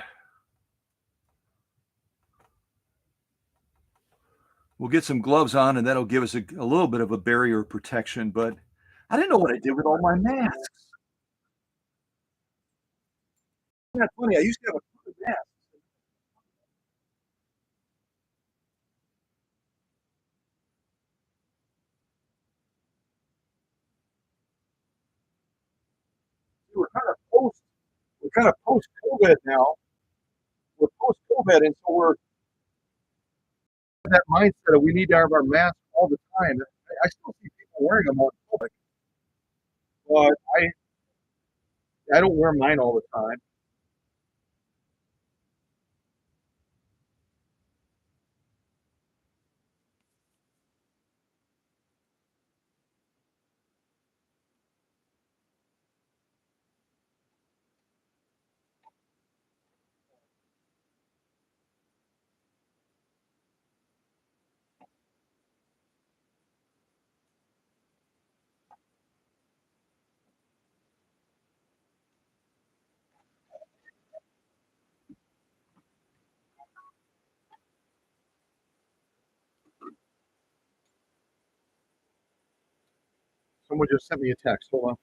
We'll get some gloves on, and that'll give us a little bit of a barrier of protection. But I didn't know what I did with all my masks. Isn't that funny? I used to have a ton of masks. We're kind of post. We're kind of post COVID now. We're post COVID, and so we're in that mindset of we need to have our masks all the time. I still see people wearing them on public, but I don't wear mine all the time. Someone just sent me a text. Hold on.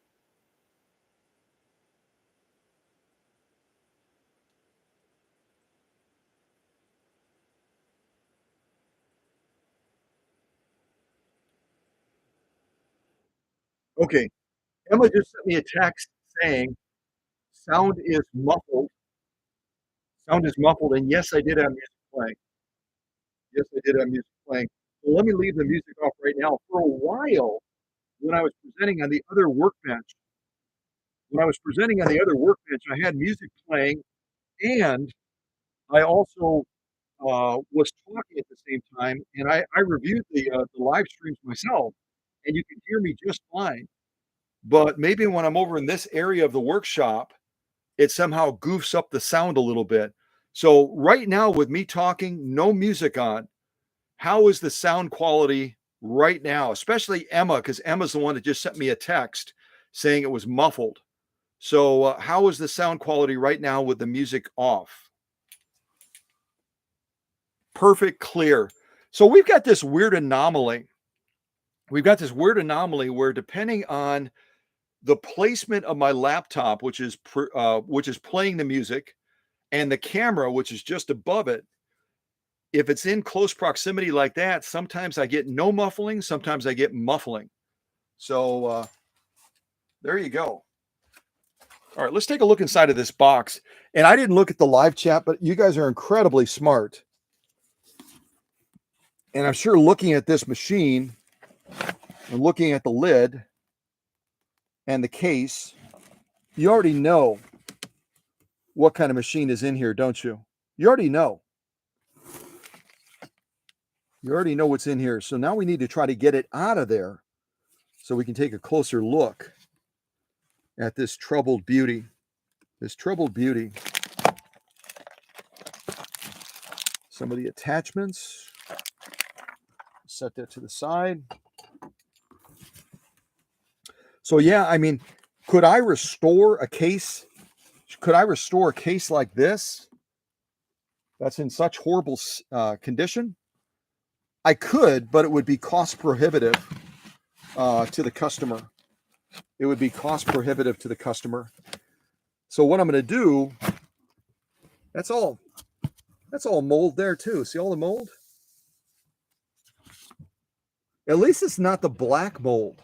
Okay, Emma just sent me a text saying sound is muffled. Sound is muffled, and yes, I did have music playing. Yes, I did have music playing. So let me leave the music off right now. For a while, when I was presenting on the other workbench, I had music playing, and I also was talking at the same time, and I reviewed the live streams myself, and you can hear me just fine. But maybe when I'm over in this area of the workshop, it somehow goofs up the sound a little bit. So right now with me talking, no music on, how is the sound quality right now? Especially Emma, because Emma's the one that just sent me a text saying it was muffled. So how is the sound quality right now with the music off? Perfect, clear. So we've got this weird anomaly. We've got this weird anomaly where depending on the placement of my laptop, which is playing the music, and the camera, which is just above it, if it's in close proximity like that, sometimes I get no muffling, sometimes I get muffling. So there you go. All right, let's take a look inside of this box. And I didn't look at the live chat, but you guys are incredibly smart. And I'm sure looking at this machine and looking at the lid and the case, you already know what kind of machine is in here, don't you? You already know. You already know what's in here. So now we need to try to get it out of there so we can take a closer look at this troubled beauty. This troubled beauty. Some of the attachments. Set that to the side. So yeah, I mean, could I restore a case? Could I restore a case like this that's in such horrible condition? I could, but it would be cost prohibitive to the customer. It would be cost prohibitive to the customer. So what I'm going to do, that's all mold there too. See all the mold? At least it's not the black mold.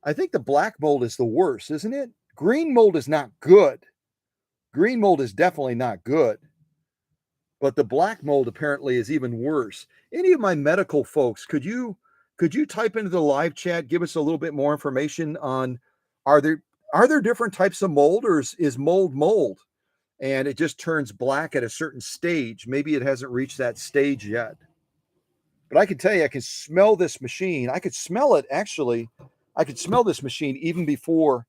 I think the black mold is the worst, isn't it? Green mold is not good. Green mold is definitely not good. But the black mold apparently is even worse. Any of my medical folks, could you type into the live chat, give us a little bit more information on are there different types of mold, or is mold and it just turns black at a certain stage? Maybe it hasn't reached that stage yet. But I can tell you, I can smell this machine. I could smell it actually. I could smell this machine even before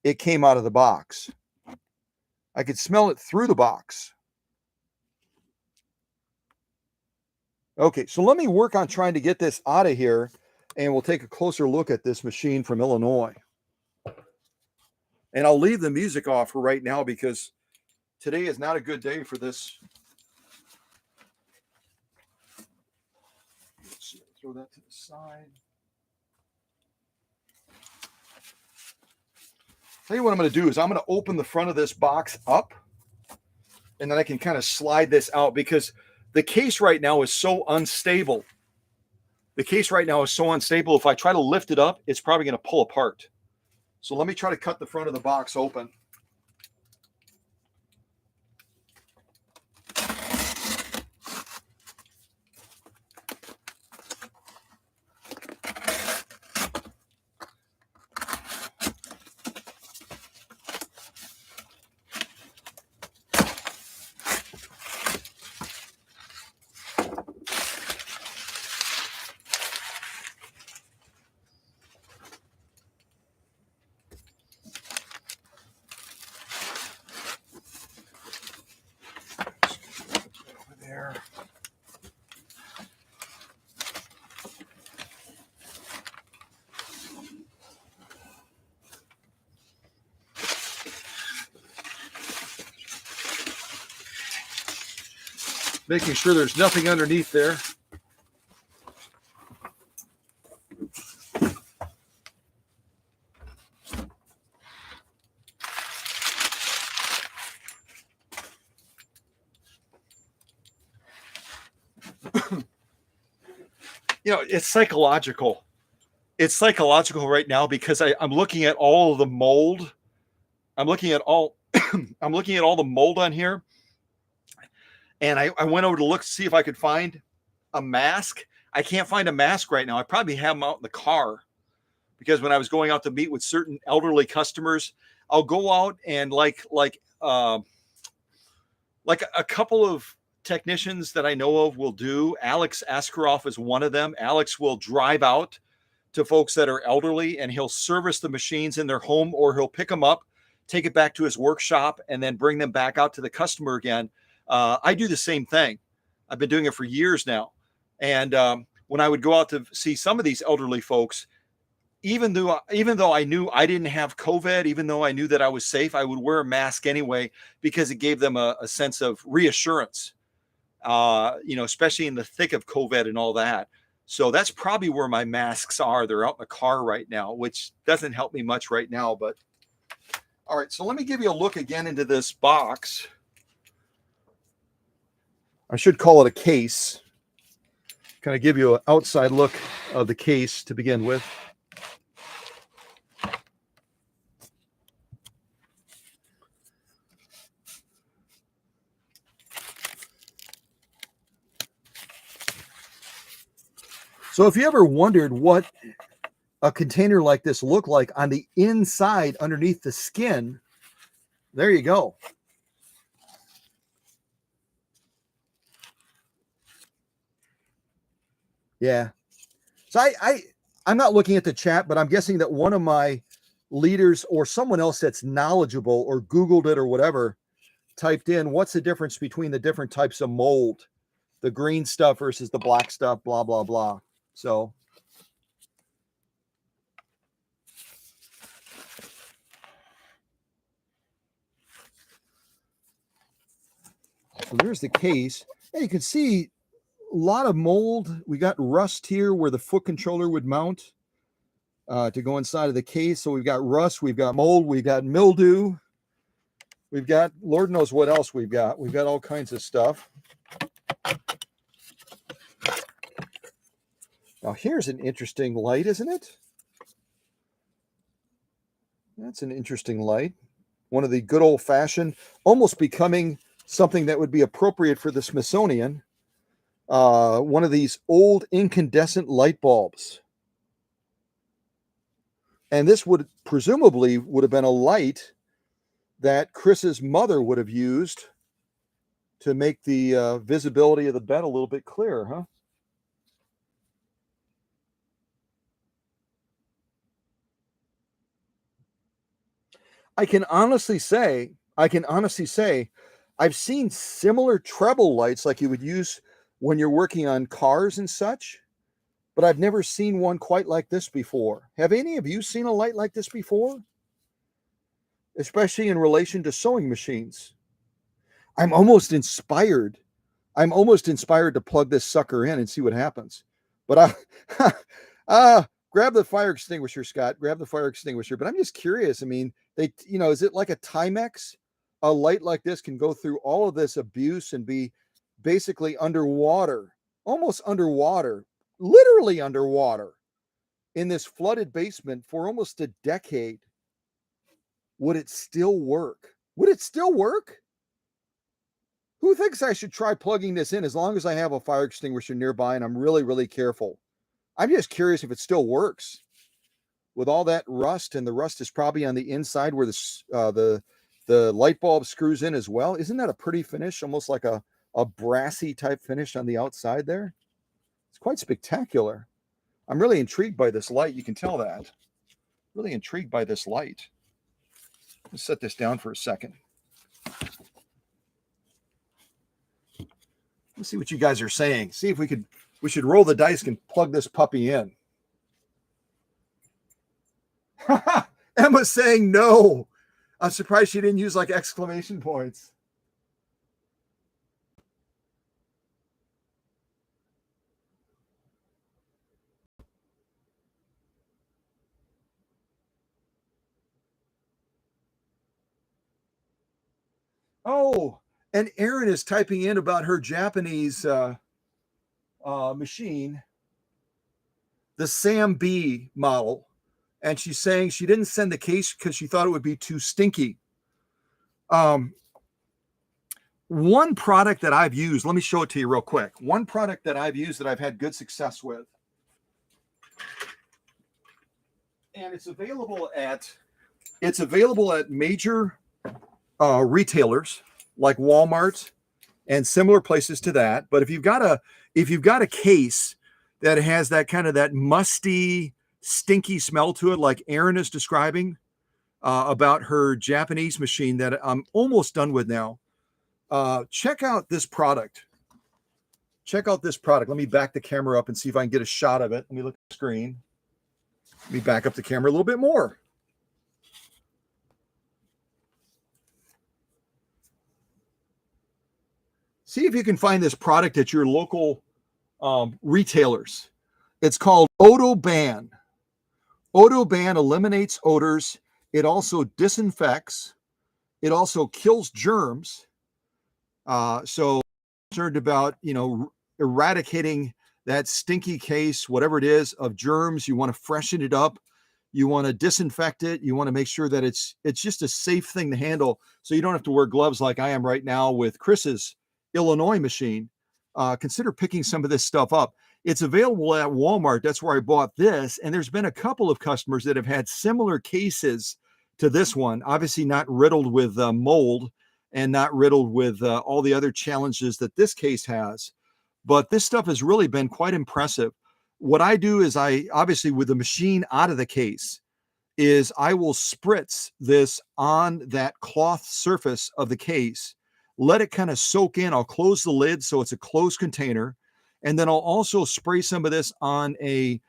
it came out of the box. I could smell it through the box. Okay, so let me work on trying to get this out of here, and we'll take a closer look at this machine from Illinois. And I'll leave the music off for right now because today is not a good day for this. Let's throw that to the side. Tell you what I'm going to do is I'm going to open the front of this box up, and then I can kind of slide this out because the case right now is so unstable. The case right now is so unstable. If I try to lift it up, it's probably going to pull apart. So let me try to cut the front of the box open. There. Making sure there's nothing underneath there. You know, it's psychological. It's psychological right now because I'm looking at all of the mold. I'm looking at all I'm looking at all the mold on here. And I went over to look to see if I could find a mask. I can't find a mask right now. I probably have them out in the car because when I was going out to meet with certain elderly customers, I'll go out and like a couple of technicians that I know of will do. Alex Askeroff is one of them. Alex will drive out to folks that are elderly and he'll service the machines in their home, or he'll pick them up, take it back to his workshop, and then bring them back out to the customer again. I do the same thing. I've been doing it for years now. And when I would go out to see some of these elderly folks, even though I knew I didn't have COVID, even though I knew that I was safe, I would wear a mask anyway because it gave them a sense of reassurance, especially in the thick of COVID and all that. So that's probably where my masks are. They're out in the car right now, which doesn't help me much right now. But all right, so let me give you a look again into this box. I should call it a case. Kind of give you an outside look of the case to begin with. So if you ever wondered what a container like this looked like on the inside underneath the skin, there you go. Yeah. So I'm not looking at the chat, but I'm guessing that one of my leaders or someone else that's knowledgeable or Googled it or whatever typed in, what's the difference between the different types of mold, the green stuff versus the black stuff, blah, blah, blah. So there's the case. And you can see a lot of mold. We got rust here where the foot controller would mount to go inside of the case. So we've got rust, we've got mold, we've got mildew. We've got, Lord knows what else we've got. We've got all kinds of stuff. Now, here's an interesting light, isn't it? That's an interesting light. One of the good old-fashioned, almost becoming something that would be appropriate for the Smithsonian. One of these old incandescent light bulbs. And this would presumably would have been a light that Chris's mother would have used to make the visibility of the bed a little bit clearer, huh? I can honestly say, I've seen similar treble lights like you would use when you're working on cars and such, but I've never seen one quite like this before. Have any of you seen a light like this before? Especially in relation to sewing machines. I'm almost inspired to plug this sucker in and see what happens. But grab the fire extinguisher, Scott. Grab the fire extinguisher. But I'm just curious. I mean, is it like a Timex? A light like this can go through all of this abuse and be basically underwater, almost underwater, literally underwater in this flooded basement for almost a decade. Would it still work? Would it still work? Who thinks I should try plugging this in as long as I have a fire extinguisher nearby and I'm really, really careful? I'm just curious if it still works. With all that rust, and the rust is probably on the inside where the light bulb screws in as well. Isn't that a pretty finish? Almost like a brassy type finish on the outside there. It's quite spectacular. I'm really intrigued by this light. You can tell that. Really intrigued by this light. Let's set this down for a second. Let's see what you guys are saying. See if we should roll the dice and plug this puppy in. Emma's saying no. I'm surprised she didn't use like exclamation points. Oh, and Erin is typing in about her Japanese machine, the Sam B model. And she's saying she didn't send the case because she thought it would be too stinky. One product that I've used, let me show it to you real quick. One product that I've used that I've had good success with. And it's available at major retailers like Walmart and similar places to that. But if you've got a case that has that kind of that musty, stinky smell to it, like Erin is describing about her Japanese machine that I'm almost done with now. check out this product. Check out this product. Let me back the camera up and see if I can get a shot of it. Let me look at the screen. Let me back up the camera a little bit more. See if you can find this product at your local retailers. It's called Odoban. Odoban eliminates odors. It also disinfects. It also kills germs. So concerned about, eradicating that stinky case, whatever it is, of germs. You want to freshen it up. You want to disinfect it. You want to make sure that it's just a safe thing to handle, so you don't have to wear gloves like I am right now with Chris's Illinois machine. Consider picking some of this stuff up. It's available at Walmart. That's where I bought this. And there's been a couple of customers that have had similar cases to this one, obviously not riddled with mold and not riddled with all the other challenges that this case has. But this stuff has really been quite impressive. What I do is I, obviously with the machine out of the case, is I will spritz this on that cloth surface of the case, let it kind of soak in. I'll close the lid so it's a closed container. And then I'll also spray some of this on a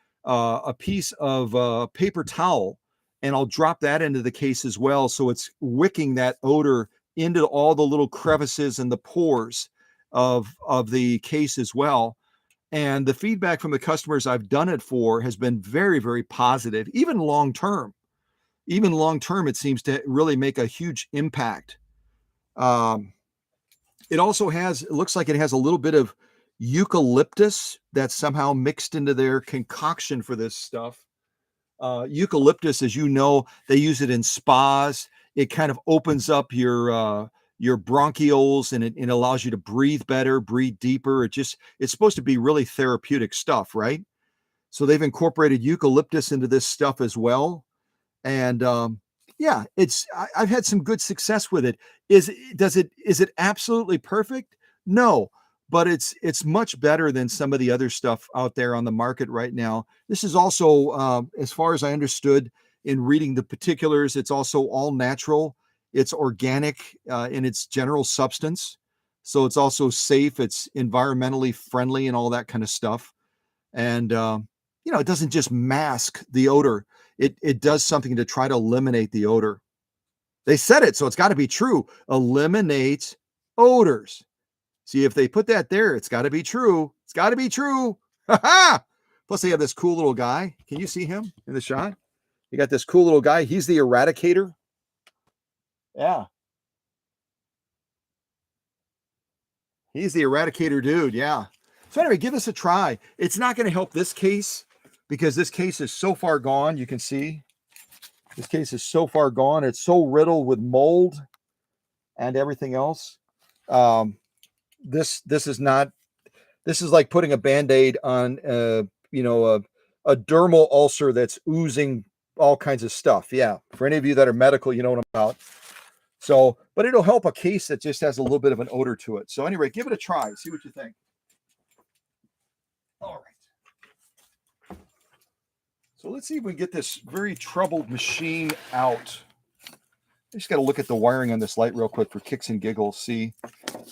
piece of paper towel, and I'll drop that into the case as well. So it's wicking that odor into all the little crevices and the pores of the case as well. And the feedback from the customers I've done it for has been very, very positive, even long term. Even long term, it seems to really make a huge impact. It also has, it looks like it has a little bit of eucalyptus that's somehow mixed into their concoction for this stuff. Eucalyptus, as you know, they use it in spas. It kind of opens up your bronchioles, and it allows you to breathe better, breathe deeper. It's supposed to be really therapeutic stuff, right? So they've incorporated eucalyptus into this stuff as well. And yeah, I've had some good success with it. Is it absolutely perfect? No, but it's much better than some of the other stuff out there on the market right now. This is also, as far as I understood in reading the particulars, it's also all natural. It's organic in its general substance, so it's also safe. It's environmentally friendly and all that kind of stuff. And it doesn't just mask the odor. It does something to try to eliminate the odor. They said it, so it's got to be true. Eliminates odors. See, if they put that there, it's got to be true. It's got to be true. Plus, they have this cool little guy. Can you see him in the shot? You got this cool little guy. He's the eradicator. Yeah. He's the eradicator dude. Yeah. So anyway, give this a try. It's not going to help this case because this case is so far gone. You can see this case is so far gone. It's so riddled with mold and everything else. This is not. This is like putting a Band-Aid on, a dermal ulcer that's oozing all kinds of stuff. Yeah. For any of you that are medical, you know what I'm about. So, but it'll help a case that just has a little bit of an odor to it. So anyway, give it a try. See what you think. All right. So let's see if we can get this very troubled machine out. I just got to look at the wiring on this light real quick for kicks and giggles. See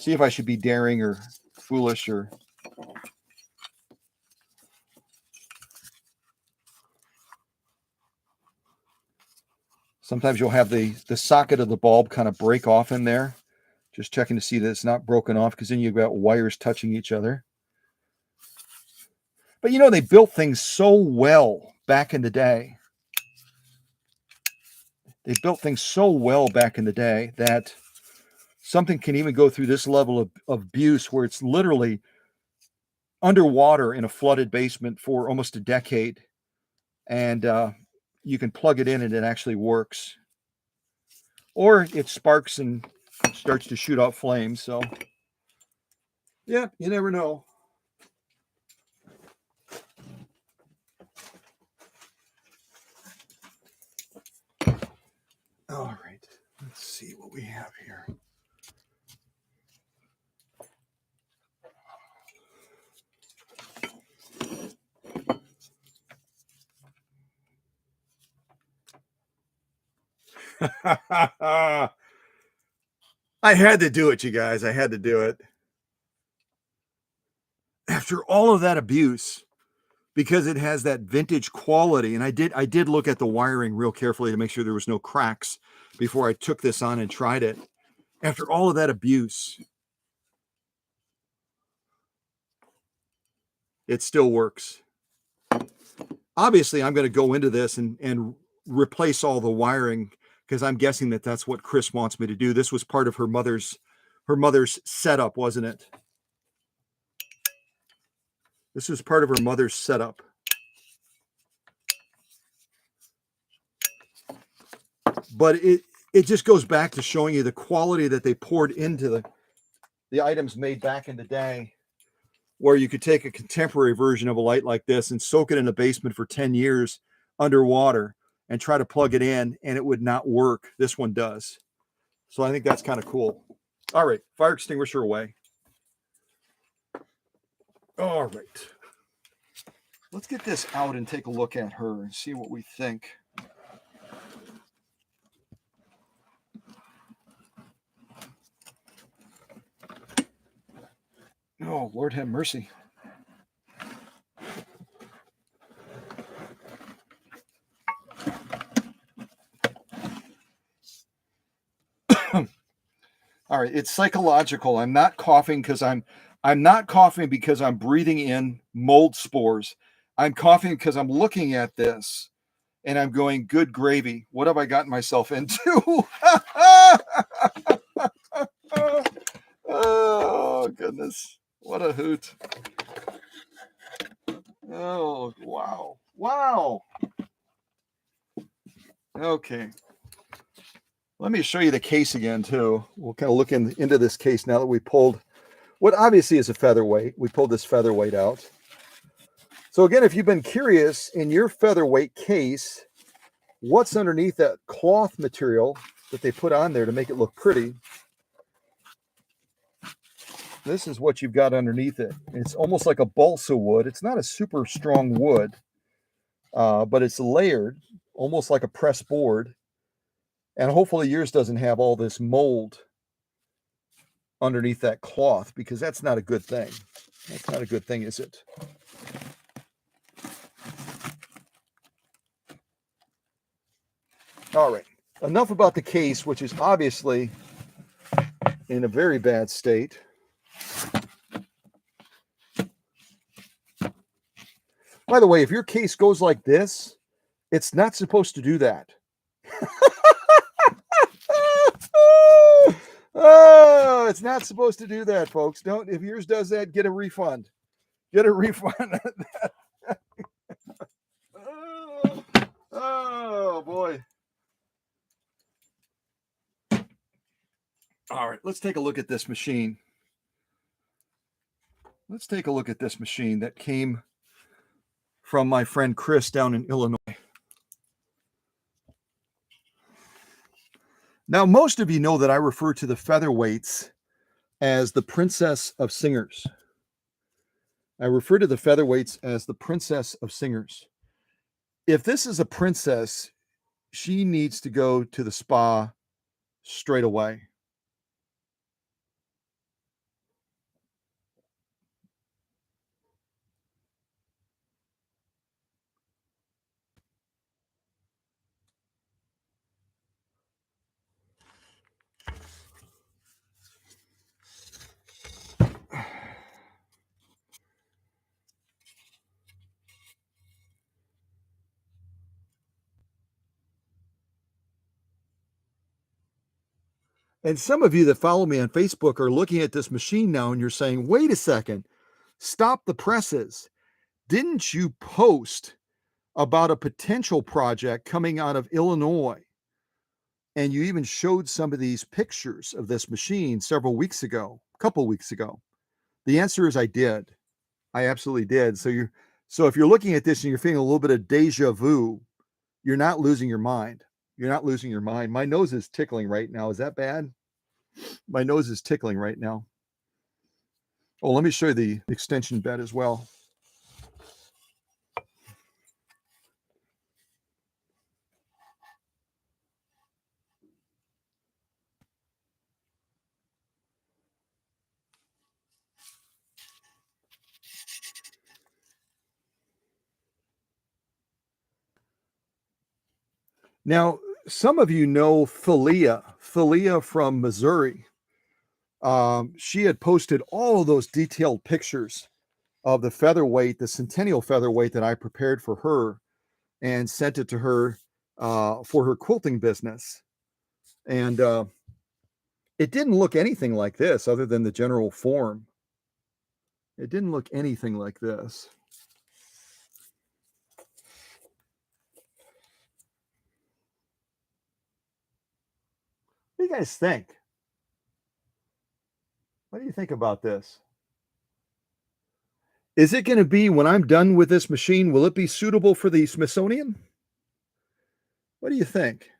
if I should be daring or foolish or. Sometimes you'll have the socket of the bulb kind of break off in there. Just checking to see that it's not broken off, because then you've got wires touching each other. But they built things so well back in the day. They built things so well back in the day that something can even go through this level of abuse where it's literally underwater in a flooded basement for almost a decade. And you can plug it in and it actually works. Or it sparks and starts to shoot out flames. So, yeah, you never know. All right, let's see what we have here. I I had to do it, you guys. I had to do it. After all of that abuse, because it has that vintage quality, and I did look at the wiring real carefully to make sure there was no cracks before I took this on and tried it. After all of that abuse, it still works. Obviously, I'm going to go into this and replace all the wiring because I'm guessing that that's what Chris wants me to do. This was part of her mother's setup, wasn't it? This was part of her mother's setup. But it just goes back to showing you the quality that they poured into the items made back in the day, where you could take a contemporary version of a light like this and soak it in the basement for 10 years underwater and try to plug it in, and it would not work. This one does. So I think that's kind of cool. All right, fire extinguisher away. All right. Let's get this out and take a look at her and see what we think. Oh, Lord have mercy. All right, it's psychological. I'm not coughing because I'm not coughing because I'm breathing in mold spores. I'm coughing because I'm looking at this and I'm going, good gravy. What have I gotten myself into? Oh, goodness. What a hoot. Oh, wow. Wow. Okay. Let me show you the case again, too. We'll kind of look into this case now that we pulled what obviously is a featherweight. We pulled this featherweight out. So again, if you've been curious, in your featherweight case, what's underneath that cloth material that they put on there to make it look pretty? This is what you've got underneath it. It's almost like a balsa wood. It's not a super strong wood, but it's layered, almost like a press board. And hopefully yours doesn't have all this mold underneath that cloth, because that's not a good thing. That's not a good thing, is it? All right. Enough about the case, which is obviously in a very bad state. By the way, if your case goes like this, it's not supposed to do that. Oh, it's not supposed to do that, folks. Don't. If yours does that, get a refund. Get a refund. Oh, boy. All right, let's take a look at this machine. Let's take a look at this machine that came from my friend Chris down in Illinois. Now, most of you know that I refer to the featherweights as the princess of singers. I refer to the featherweights as the princess of singers. If this is a princess, she needs to go to the spa straight away. And some of you that follow me on Facebook are looking at this machine now and you're saying, wait a second, stop the presses. Didn't you post about a potential project coming out of Illinois? And you even showed some of these pictures of this machine several weeks ago, a couple weeks ago. The answer is I did. I absolutely did. So if you're looking at this and you're feeling a little bit of deja vu, you're not losing your mind. You're not losing your mind. My nose is tickling right now. Is that bad? My nose is tickling right now. Oh, let me show you the extension bed as well. Now, some of you know Philia from Missouri. She had posted all of those detailed pictures of the featherweight, the Centennial featherweight that I prepared for her and sent it to her for her quilting business. And it didn't look anything like this other than the general form. It didn't look anything like this. What do you guys think? What do you think about this? Is it going to be, when I'm done with this machine, will it be suitable for the Smithsonian? What do you think?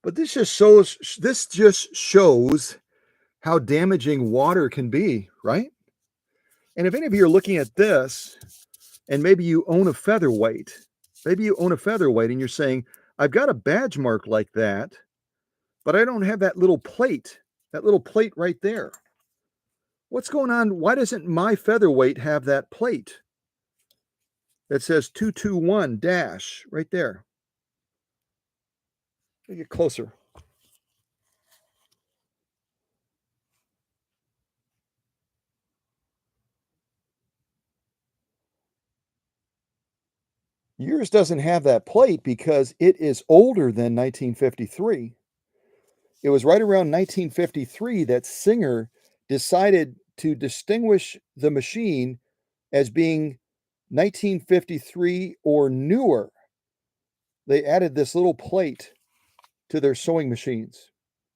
But this just shows how damaging water can be, right? And if any of you are looking at this, and maybe you own a featherweight, and you're saying, I've got a badge mark like that, but I don't have that little plate right there. What's going on? Why doesn't my featherweight have that plate that says 221 dash right there? Let me get closer. Yours doesn't have that plate because it is older than 1953. It was right around 1953 that Singer decided to distinguish the machine as being 1953 or newer. They added this little plate to their sewing machines,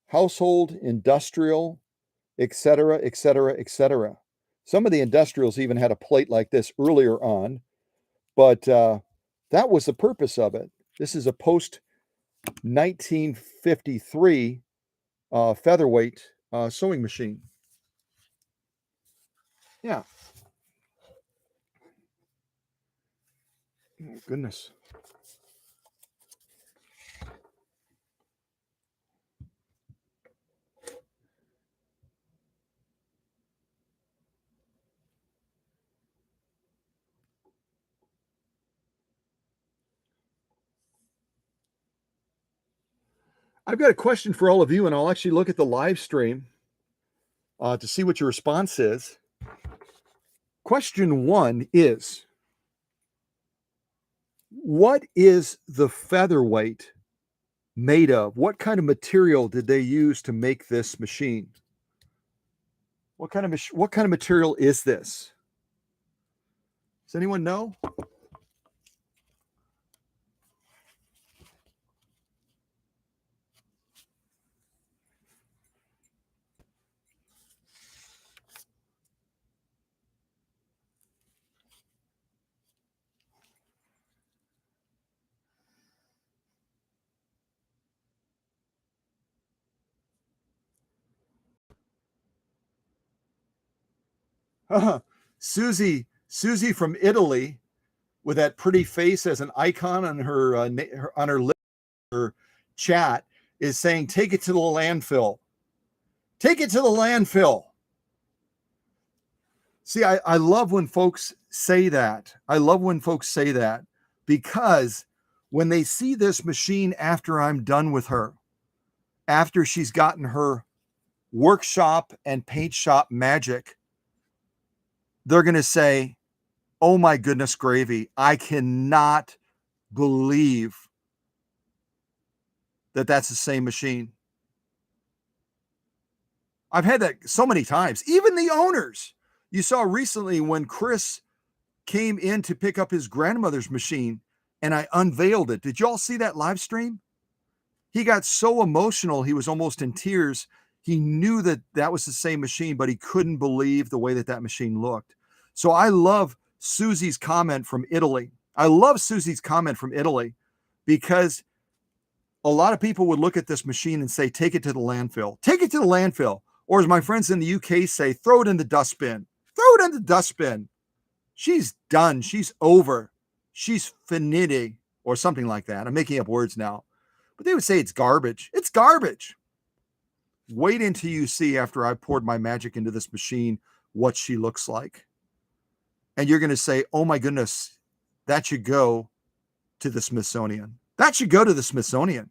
household, industrial, etc., etc., etc. Some of the industrials even had a plate like this earlier on, but that was the purpose of it. This is a post 1953 featherweight sewing machine. Yeah. Oh, goodness. I've got a question for all of you, and I'll actually look at the live stream to see what your response is. Question 1 is, what is the featherweight made of? What kind of material did they use to make this machine? What kind of material is this? Does anyone know? Susie from Italy, with that pretty face as an icon on her on her chat, is saying, "Take it to the landfill. Take it to the landfill." See, I love when folks say that. I love when folks say that, because when they see this machine after I'm done with her, after she's gotten her workshop and paint shop magic, they're going to say, oh my goodness gravy, I cannot believe that that's the same machine. I've had that so many times. Even the owners. You saw recently when Chris came in to pick up his grandmother's machine and I unveiled it. Did y'all see that live stream? He got so emotional, he was almost in tears. He knew that that was the same machine, but he couldn't believe the way that that machine looked. So I love Susie's comment from Italy. I love Susie's comment from Italy because a lot of people would look at this machine and say, take it to the landfill. Take it to the landfill. Or as my friends in the UK say, throw it in the dustbin. Throw it in the dustbin. She's done. She's over. She's finite or something like that. I'm making up words now. But they would say it's garbage. It's garbage. Wait until you see, after I poured my magic into this machine, what she looks like. And you're going to say, oh my goodness, that should go to the Smithsonian. That should go to the Smithsonian.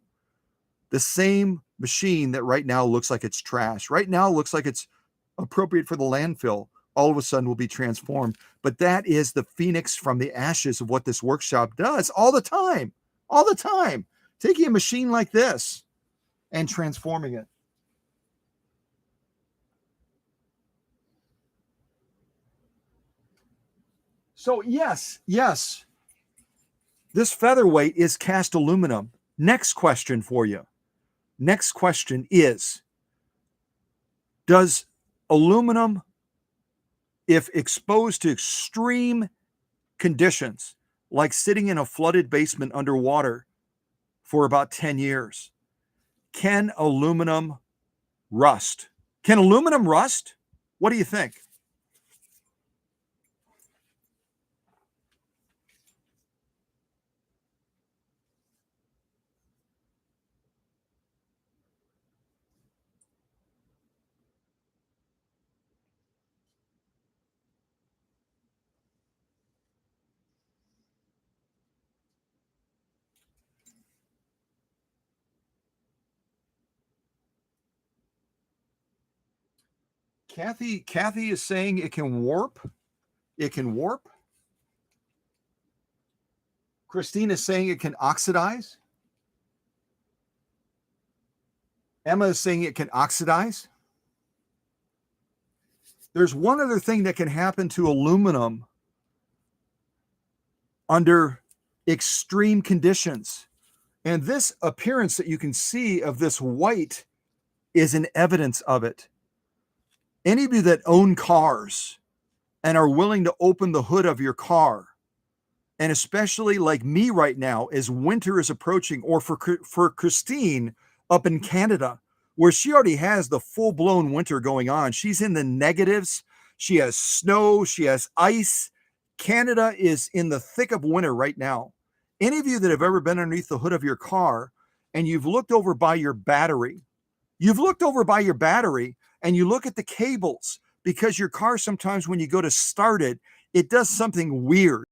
The same machine that right now looks like it's trash, right now looks like it's appropriate for the landfill, all of a sudden will be transformed. But that is the phoenix from the ashes of what this workshop does all the time, all the time. Taking a machine like this and transforming it. So yes, this featherweight is cast aluminum. Next question for you. Next question is, does aluminum, if exposed to extreme conditions, like sitting in a flooded basement underwater for about 10 years, can aluminum rust? Can aluminum rust? What do you think? Kathy is saying it can warp. It can warp. Christine is saying it can oxidize. Emma is saying it can oxidize. There's one other thing that can happen to aluminum under extreme conditions. And this appearance that you can see of this white is an evidence of it. Any of you that own cars and are willing to open the hood of your car, and especially like me right now, as winter is approaching, or for Christine up in Canada, where she already has the full-blown winter going on. She's in the negatives. She has snow. She has ice. Canada is in the thick of winter right now. Any of you that have ever been underneath the hood of your car and you've looked over by your battery, and you look at the cables, because your car sometimes when you go to start it, it does something weird.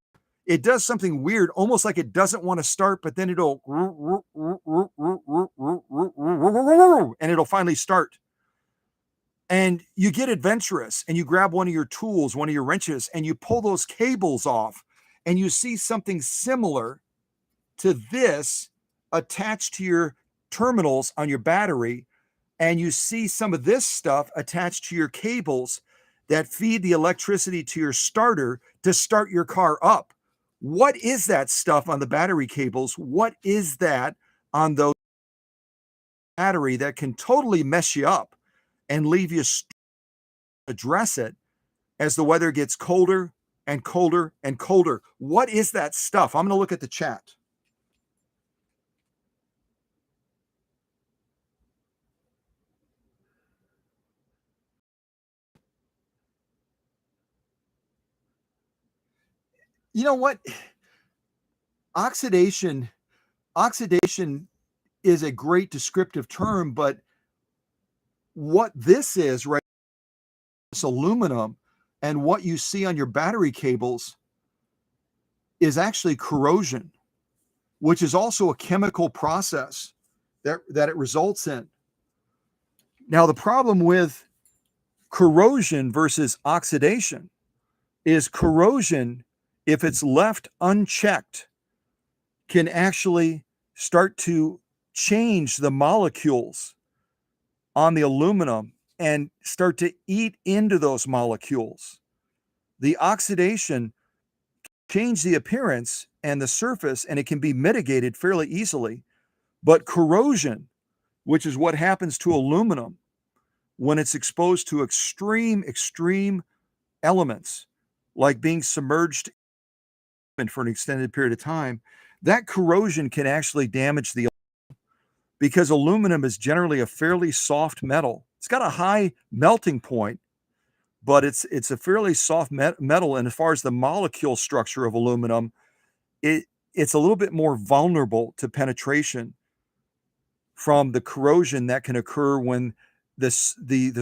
It does something weird, almost like it doesn't want to start, but then it'll and it'll finally start. And you get adventurous and you grab one of your tools, one of your wrenches, and you pull those cables off, and you see something similar to this attached to your terminals on your battery, and you see some of this stuff attached to your cables that feed the electricity to your starter to start your car up. What is that stuff on the battery cables? What is that on those battery that can totally mess you up and leave you address it as the weather gets colder and colder and colder? What is that stuff? I'm going to look at the chat. You know what? Oxidation is a great descriptive term, but what this is, right, this aluminum and what you see on your battery cables is actually corrosion, which is also a chemical process that it results in. Now, the problem with corrosion versus oxidation is corrosion, if it's left unchecked, can actually start to change the molecules on the aluminum and start to eat into those molecules. The oxidation change the appearance and the surface, and it can be mitigated fairly easily. But corrosion, which is what happens to aluminum when it's exposed to extreme elements, like being submerged for an extended period of time, that corrosion can actually damage the aluminum, because aluminum is generally a fairly soft metal. It's got a high melting point, but it's a fairly soft metal. And as far as the molecule structure of aluminum, it it's a little bit more vulnerable to penetration from the corrosion that can occur when the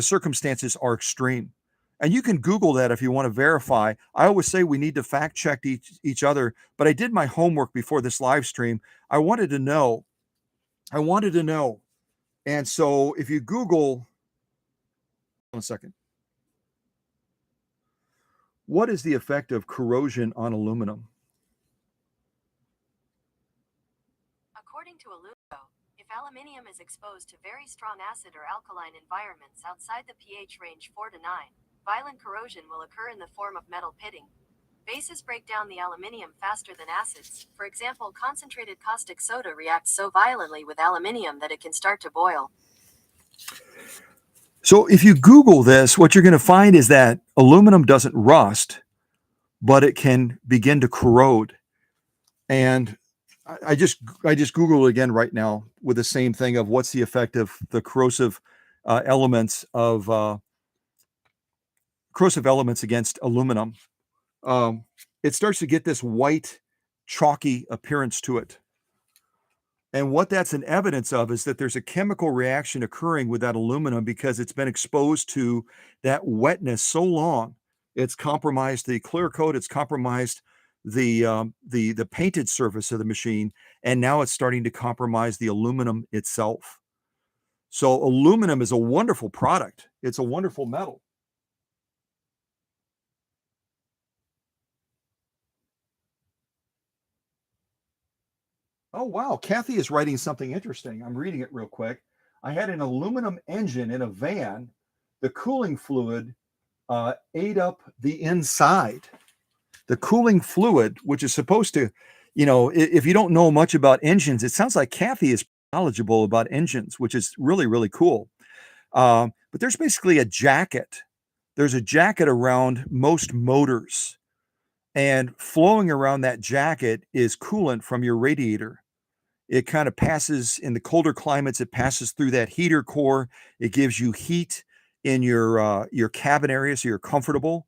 circumstances are extreme. And you can Google that if you want to verify. I always say we need to fact check each other, but I did my homework before this live stream. I wanted to know. I wanted to know. And so if you Google, 1 second, what is the effect of corrosion on aluminum? According to Aluminum, if aluminium is exposed to very strong acid or alkaline environments outside the pH range 4 to 9, violent corrosion will occur in the form of metal pitting. Bases break down the aluminium faster than acids. For example, concentrated caustic soda reacts so violently with aluminium that it can start to boil. So if you Google this, what you're going to find is that aluminum doesn't rust, but it can begin to corrode. And I just Google it again right now with the same thing of what's the effect of the corrosive elements against aluminum. It starts to get this white, chalky appearance to it. And what that's an evidence of is that there's a chemical reaction occurring with that aluminum because it's been exposed to that wetness so long. It's compromised the clear coat, it's compromised the painted surface of the machine, and now it's starting to compromise the aluminum itself. So aluminum is a wonderful product. It's a wonderful metal. Oh, wow. Kathy is writing something interesting. I'm reading it real quick. I had an aluminum engine in a van. The cooling fluid ate up the inside. The cooling fluid, which is supposed to, if you don't know much about engines, it sounds like Kathy is knowledgeable about engines, which is really, really cool. But there's basically a jacket. There's a jacket around most motors, and flowing around that jacket is coolant from your radiator. It kind of passes in the colder climates. It passes through that heater core. It gives you heat in your cabin area, so you're comfortable,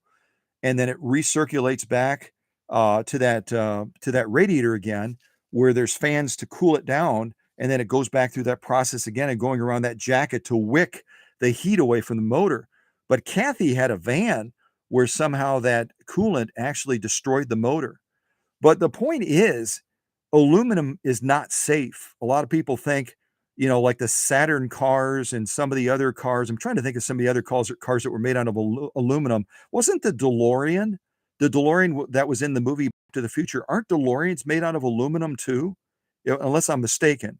and then it recirculates back to that radiator again, where there's fans to cool it down, and then it goes back through that process again and going around that jacket to wick the heat away from the motor. But Kathy had a van where somehow that coolant actually destroyed the motor. But the point is, aluminum is not safe. A lot of people think, like the Saturn cars and some of the other cars. I'm trying to think of some of the other cars that were made out of aluminum. Wasn't the DeLorean that was in the movie Back to the Future? Aren't DeLoreans made out of aluminum too? Unless I'm mistaken.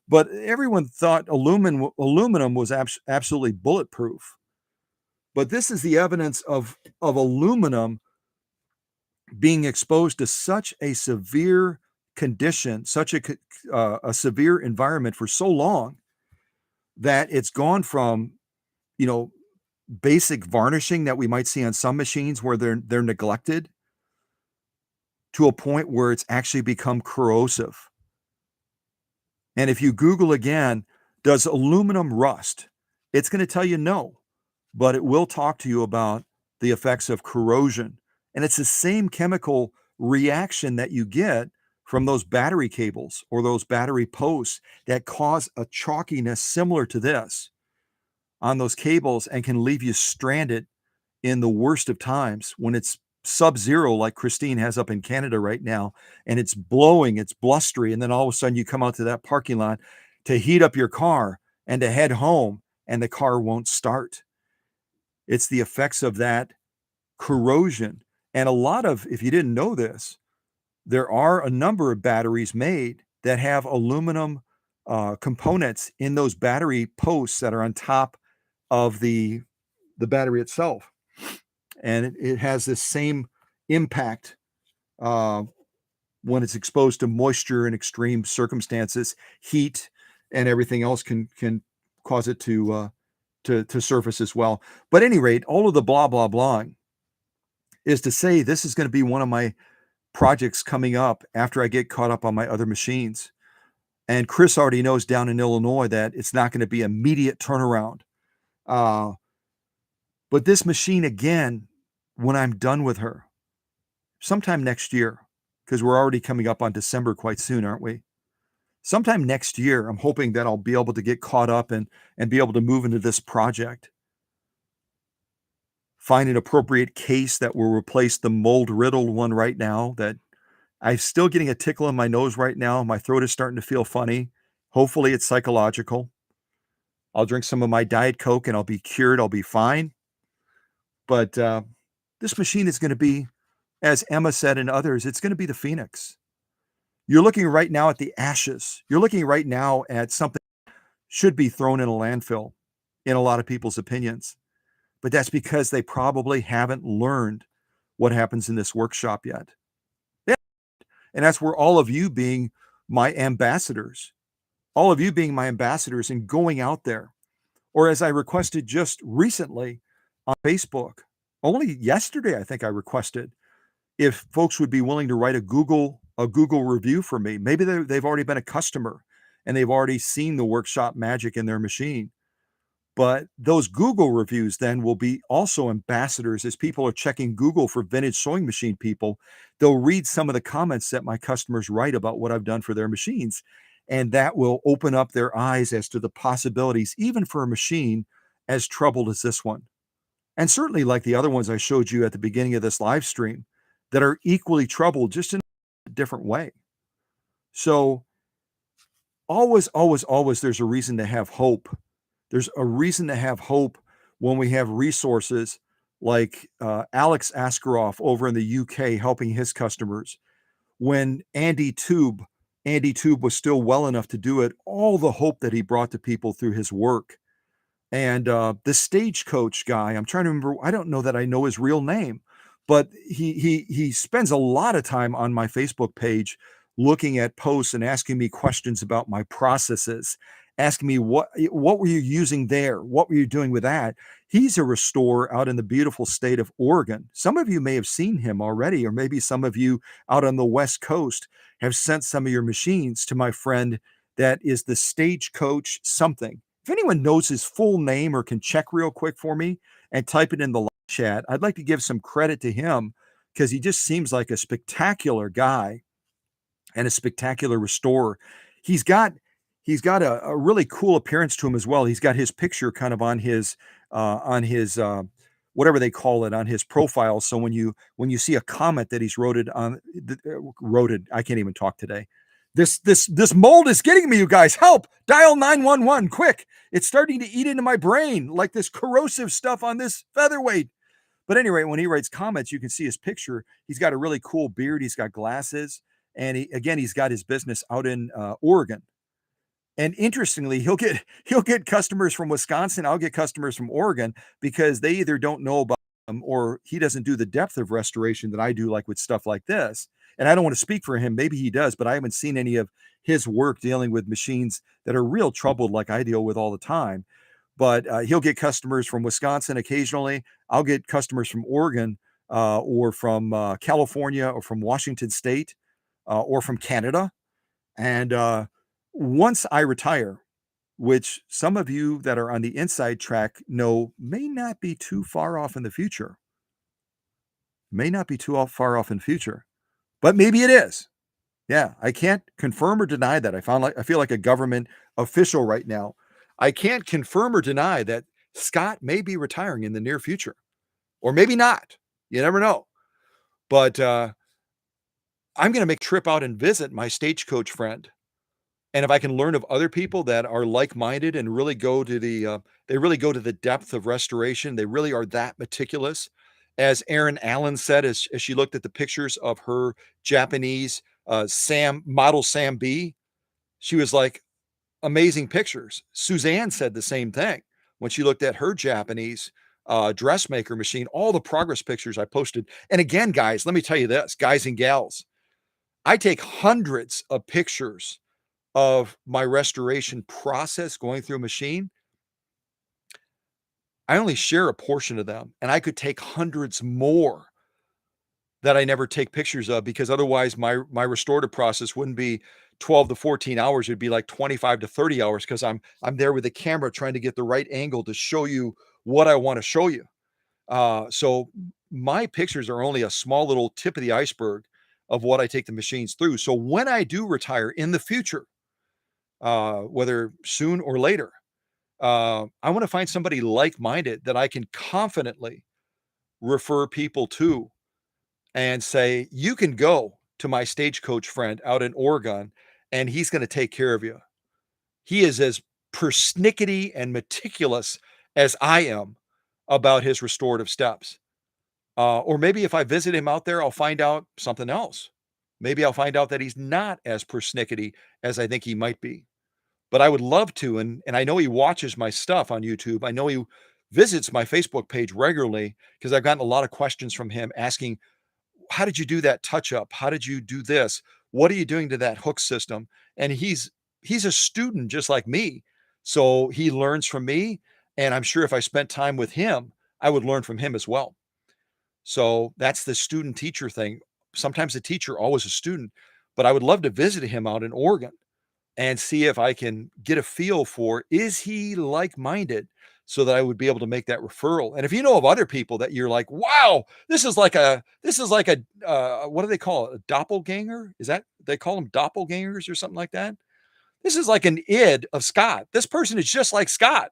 But everyone thought aluminum was absolutely bulletproof. But this is the evidence of aluminum being exposed to such a severe condition, such a severe environment for so long that it's gone from, basic varnishing that we might see on some machines where they're neglected, to a point where it's actually become corrosive. And if you Google again, does aluminum rust? It's going to tell you no, but it will talk to you about the effects of corrosion. And it's the same chemical reaction that you get from those battery cables or those battery posts that cause a chalkiness similar to this on those cables and can leave you stranded in the worst of times when it's sub-zero, like Christine has up in Canada right now, and it's blowing, it's blustery, and then all of a sudden you come out to that parking lot to heat up your car and to head home, and the car won't start. It's the effects of that corrosion. And if you didn't know this, there are a number of batteries made that have aluminum components in those battery posts that are on top of the battery itself. And it has this same impact when it's exposed to moisture in extreme circumstances. Heat and everything else can cause it to surface as well. But at any rate, all of the blah, blah, blah is to say this is going to be one of my projects coming up after I get caught up on my other machines. And Chris already knows down in Illinois that it's not going to be immediate turnaround. But But this machine, again, when I'm done with her, sometime next year, because we're already coming up on December quite soon, aren't we? Sometime next year, I'm hoping that I'll be able to get caught up and be able to move into this project. Find an appropriate case that will replace the mold-riddled one right now that I'm still getting a tickle in my nose right now. My throat is starting to feel funny. Hopefully it's psychological. I'll drink some of my Diet Coke and I'll be cured. I'll be fine. But this machine is going to be, as Emma said and others, it's going to be the Phoenix. You're looking right now at the ashes. You're looking right now at something that should be thrown in a landfill, in a lot of people's opinions. But that's because they probably haven't learned what happens in this workshop yet. Yeah. And that's where all of you being my ambassadors, and going out there, or as I requested just recently on Facebook, only yesterday, I think I requested if folks would be willing to write a Google review for me. Maybe they've already been a customer and they've already seen the workshop magic in their machine. But those Google reviews then will be also ambassadors as people are checking Google for vintage sewing machine people. They'll read some of the comments that my customers write about what I've done for their machines. And that will open up their eyes as to the possibilities, even for a machine as troubled as this one. And certainly like the other ones I showed you at the beginning of this live stream that are equally troubled, just in a different way. So always, always, always, there's a reason to have hope. There's a reason to have hope when we have resources like Alex Askeroff over in the UK helping his customers. When Andy Tube was still well enough to do it, all the hope that he brought to people through his work. And the Stagecoach guy, I'm trying to remember, I don't know that I know his real name, but he spends a lot of time on my Facebook page looking at posts and asking me questions about my processes, asking me what were you using there? What were you doing with that? He's a restorer out in the beautiful state of Oregon. Some of you may have seen him already, or maybe some of you out on the West Coast have sent some of your machines to my friend that is the Stagecoach something. If anyone knows his full name or can check real quick for me and type it in the live chat, I'd like to give some credit to him because he just seems like a spectacular guy and a spectacular restorer. He's got a really cool appearance to him as well. He's got his picture kind of on his whatever they call it on his profile. So when you see a comment that he's wrote it, I can't even talk today. This mold is getting me, you guys. Help! Dial 911 quick. It's starting to eat into my brain like this corrosive stuff on this Featherweight. But anyway, when he writes comments, you can see his picture. He's got a really cool beard. He's got glasses. And he's got his business out in Oregon. And interestingly, he'll get customers from Wisconsin. I'll get customers from Oregon because they either don't know about him or he doesn't do the depth of restoration that I do, like with stuff like this. And I don't want to speak for him. Maybe he does, but I haven't seen any of his work dealing with machines that are real troubled like I deal with all the time. But he'll get customers from Wisconsin occasionally. I'll get customers from Oregon or from California or from Washington State or from Canada. And once I retire, which some of you that are on the inside track know may not be too far off in the future, but maybe it is. Yeah, I can't confirm or deny that. I feel like a government official right now. I can't confirm or deny that Scott may be retiring in the near future, or maybe not. You never know. But I'm going to make a trip out and visit my Stagecoach friend. And if I can learn of other people that are like-minded and really go to the depth of restoration, they really are that meticulous. As Erin Allen said, as she looked at the pictures of her Japanese model Sam B, she was like, amazing pictures. Suzanne said the same thing when she looked at her Japanese dressmaker machine, all the progress pictures I posted. And again, guys, let me tell you this, guys and gals, I take hundreds of pictures of my restoration process going through a machine. I only share a portion of them, and I could take hundreds more that I never take pictures of because otherwise my restorative process wouldn't be 12 to 14 hours. It'd be like 25 to 30 hours because I'm there with the camera trying to get the right angle to show you what I want to show you. So my pictures are only a small little tip of the iceberg of what I take the machines through. So when I do retire in the future, whether soon or later, I want to find somebody like-minded that I can confidently refer people to and say, you can go to my stagecoach friend out in Oregon and he's going to take care of you. He is as persnickety and meticulous as I am about his restorative steps. Or maybe if I visit him out there, I'll find out something else. Maybe I'll find out that he's not as persnickety as I think he might be. But I would love to, and I know he watches my stuff on YouTube. I know he visits my Facebook page regularly because I've gotten a lot of questions from him asking, how did you do that touch up? How did you do this? What are you doing to that hook system? And he's a student just like me. So he learns from me. And I'm sure if I spent time with him, I would learn from him as well. So that's the student teacher thing. Sometimes a teacher, always a student. But I would love to visit him out in Oregon and see if I can get a feel for, is he like-minded, so that I would be able to make that referral. And if you know of other people that you're like, wow, this is like a what do they call it? A doppelganger? Is that, they call them doppelgangers or something like that? This is like an id of Scott. This person is just like Scott.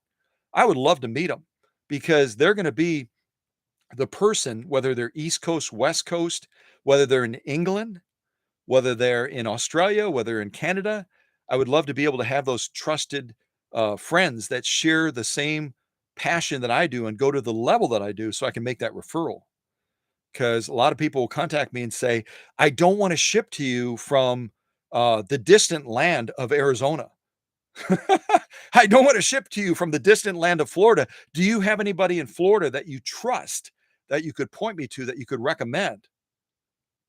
I would love to meet them because they're going to be the person, whether they're East Coast, West Coast, whether they're in England, whether they're in Australia, whether in Canada. I would love to be able to have those trusted friends that share the same passion that I do and go to the level that I do so I can make that referral. Because a lot of people will contact me and say, I don't want to ship to you from the distant land of Arizona. I don't want to ship to you from the distant land of Florida. Do you have anybody in Florida that you trust, that you could point me to, that you could recommend?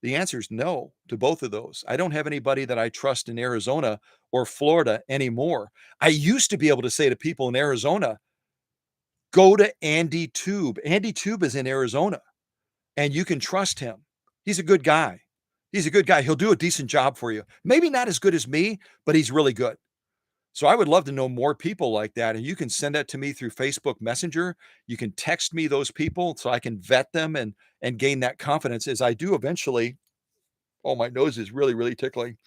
The answer is no to both of those. I don't have anybody that I trust in Arizona or Florida anymore. I used to be able to say to people in Arizona, go to Andy Tube. Andy Tube is in Arizona and you can trust him. He's a good guy. He's a good guy. He'll do a decent job for you. Maybe not as good as me, but he's really good. So I would love to know more people like that. And you can send that to me through Facebook Messenger. You can text me those people so I can vet them and gain that confidence as I do eventually. Oh, my nose is really, really tickling.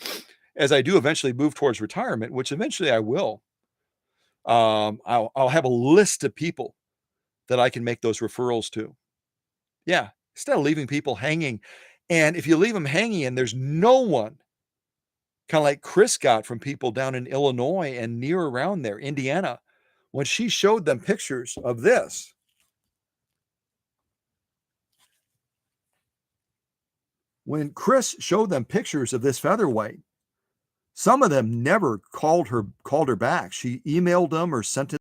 As I do eventually move towards retirement, which eventually I will, I'll have a list of people that I can make those referrals to. Yeah, instead of leaving people hanging. And if you leave them hanging and there's no one, kind of like Chris got from people down in Illinois and near around there, Indiana, when she showed them pictures of this. When Chris showed them pictures of this featherweight, some of them never called her back. She emailed them or sent it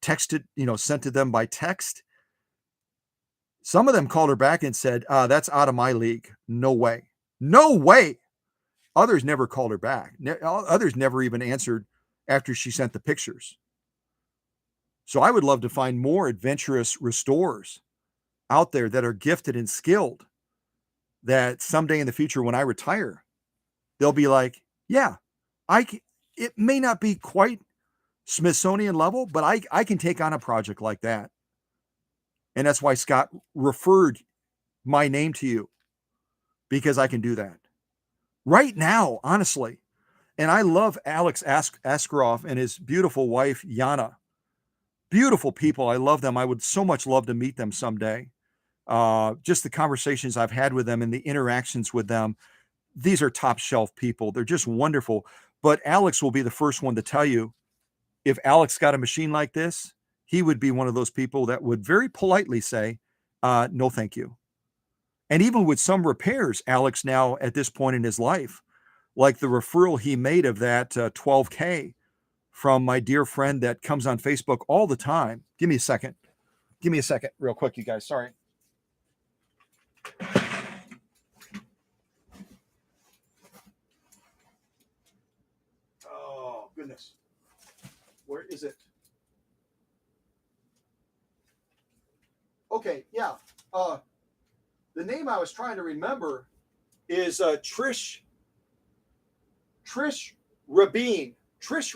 to them by text. Some of them called her back and said, that's out of my league. No way. No way. Others never called her back. Others never even answered after she sent the pictures. So I would love to find more adventurous restorers out there that are gifted and skilled, that someday in the future when I retire, they'll be like, yeah, it may not be quite Smithsonian level, but I can take on a project like that. And that's why Scott referred my name to you, because I can do that right now, honestly. And I love Alex Askeroff and his beautiful wife, Yana. Beautiful people. I love them. I would so much love to meet them someday. Just the conversations I've had with them and the interactions with them. These are top shelf people. They're just wonderful. But Alex will be the first one to tell you, if Alex got a machine like this, he would be one of those people that would very politely say, no, thank you. And even with some repairs, Alex now at this point in his life, like the referral he made of that 12K from my dear friend that comes on Facebook all the time. Give me a second. Give me a second real quick, you guys. Sorry. Oh, goodness. Where is it? Okay, yeah. The name I was trying to remember is Trish Rabin. Trish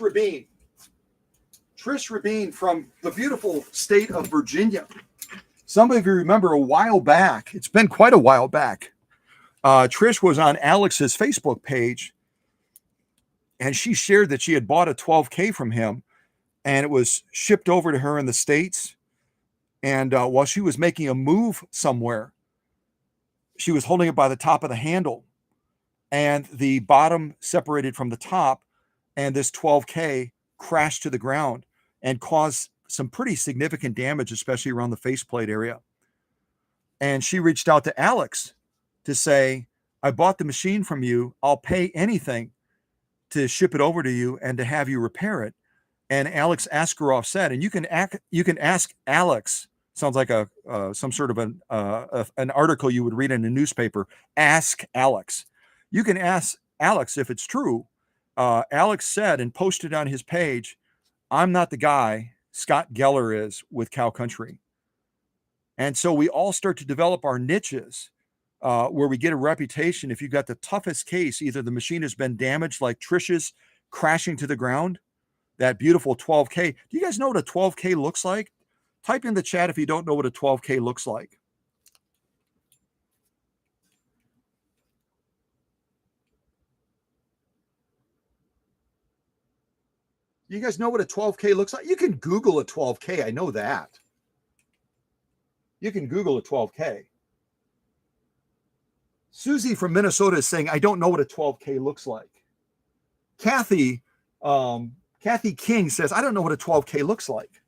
Rabin from the beautiful state of Virginia. Some of you remember a while back, it's been quite a while back, Trish was on Alex's Facebook page, and she shared that she had bought a 12K from him, and it was shipped over to her in the States. And while she was making a move somewhere, she was holding it by the top of the handle, and the bottom separated from the top, and this 12K crashed to the ground and caused some pretty significant damage, especially around the faceplate area. And she reached out to Alex to say, I bought the machine from you. I'll pay anything to ship it over to you and to have you repair it. And Alex Askarov said, and you can ask Alex. Sounds like some sort of an article you would read in a newspaper. Ask Alex. You can ask Alex if it's true. Alex said and posted on his page, I'm not the guy. Scott Geller is with Cow Country. And so we all start to develop our niches where we get a reputation. If you've got the toughest case, either the machine has been damaged like Trish's crashing to the ground, that beautiful 12K. Do you guys know what a 12K looks like? Type in the chat if you don't know what a 12K looks like. You guys know what a 12K looks like? You can Google a 12K. I know that. You can Google a 12K. Susie from Minnesota is saying, I don't know what a 12K looks like. Kathy King says, I don't know what a 12K looks like.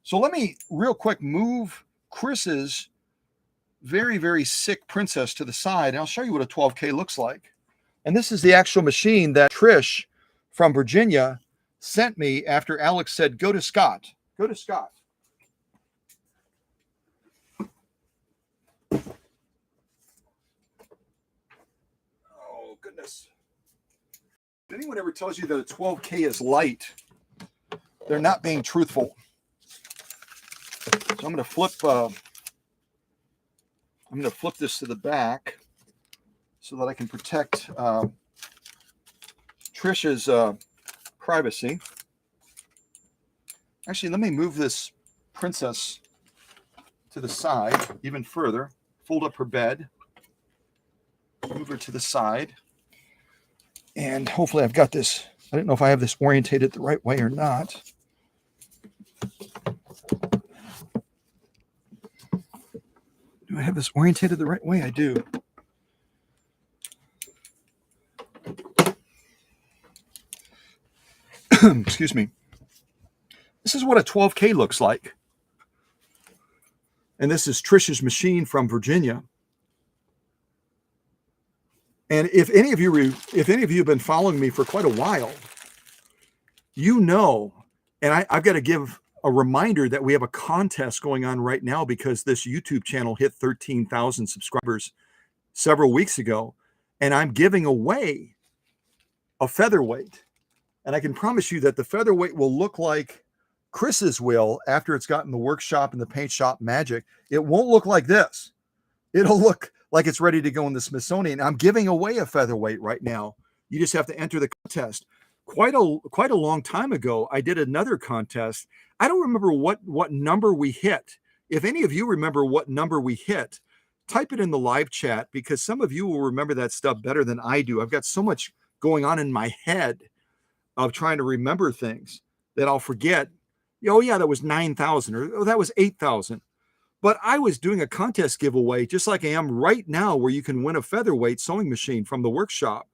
So let me real quick move Chris's very, very sick princess to the side, and I'll show you what a 12K looks like. And this is the actual machine that Trish from Virginia sent me after Alex said, go to Scott. Go to Scott. Oh, goodness. If anyone ever tells you that a 12K is light, they're not being truthful. So I'm going to flip this to the back so that I can protect Trish's privacy. Actually, let me move this princess to the side even further. Fold up her bed. Move her to the side. And hopefully I've got this. I don't know if I have this orientated the right way or not. Do I have this orientated the right way? I do. Excuse me. This is what a 12K looks like. And this is Trish's machine from Virginia. And if any of you have been following me for quite a while, you know, and I've got to give a reminder that we have a contest going on right now because this YouTube channel hit 13,000 subscribers several weeks ago, and I'm giving away a featherweight. And I can promise you that the featherweight will look like Chris's will after it's gotten the workshop and the paint shop magic. It won't look like this. It'll look like it's ready to go in the Smithsonian. I'm giving away a featherweight right now. You just have to enter the contest. Quite a long time ago, I did another contest. I don't remember what number we hit. If any of you remember what number we hit, type it in the live chat because some of you will remember that stuff better than I do. I've got so much going on in my head of trying to remember things that I'll forget. Oh yeah, that was 9,000 or that was 8,000. But I was doing a contest giveaway just like I am right now where you can win a featherweight sewing machine from the workshop.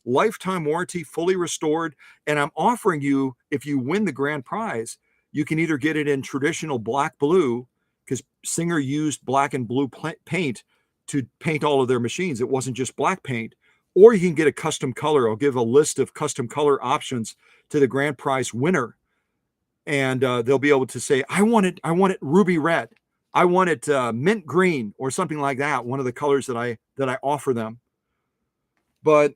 Lifetime warranty, fully restored. And I'm offering you, if you win the grand prize, you can either get it in traditional black blue, because Singer used black and blue paint to paint all of their machines. It wasn't just black paint. Or you can get a custom color. I'll give a list of custom color options to the grand prize winner. And they'll be able to say, I want it ruby red. I want it mint green or something like that. One of the colors that I offer them. But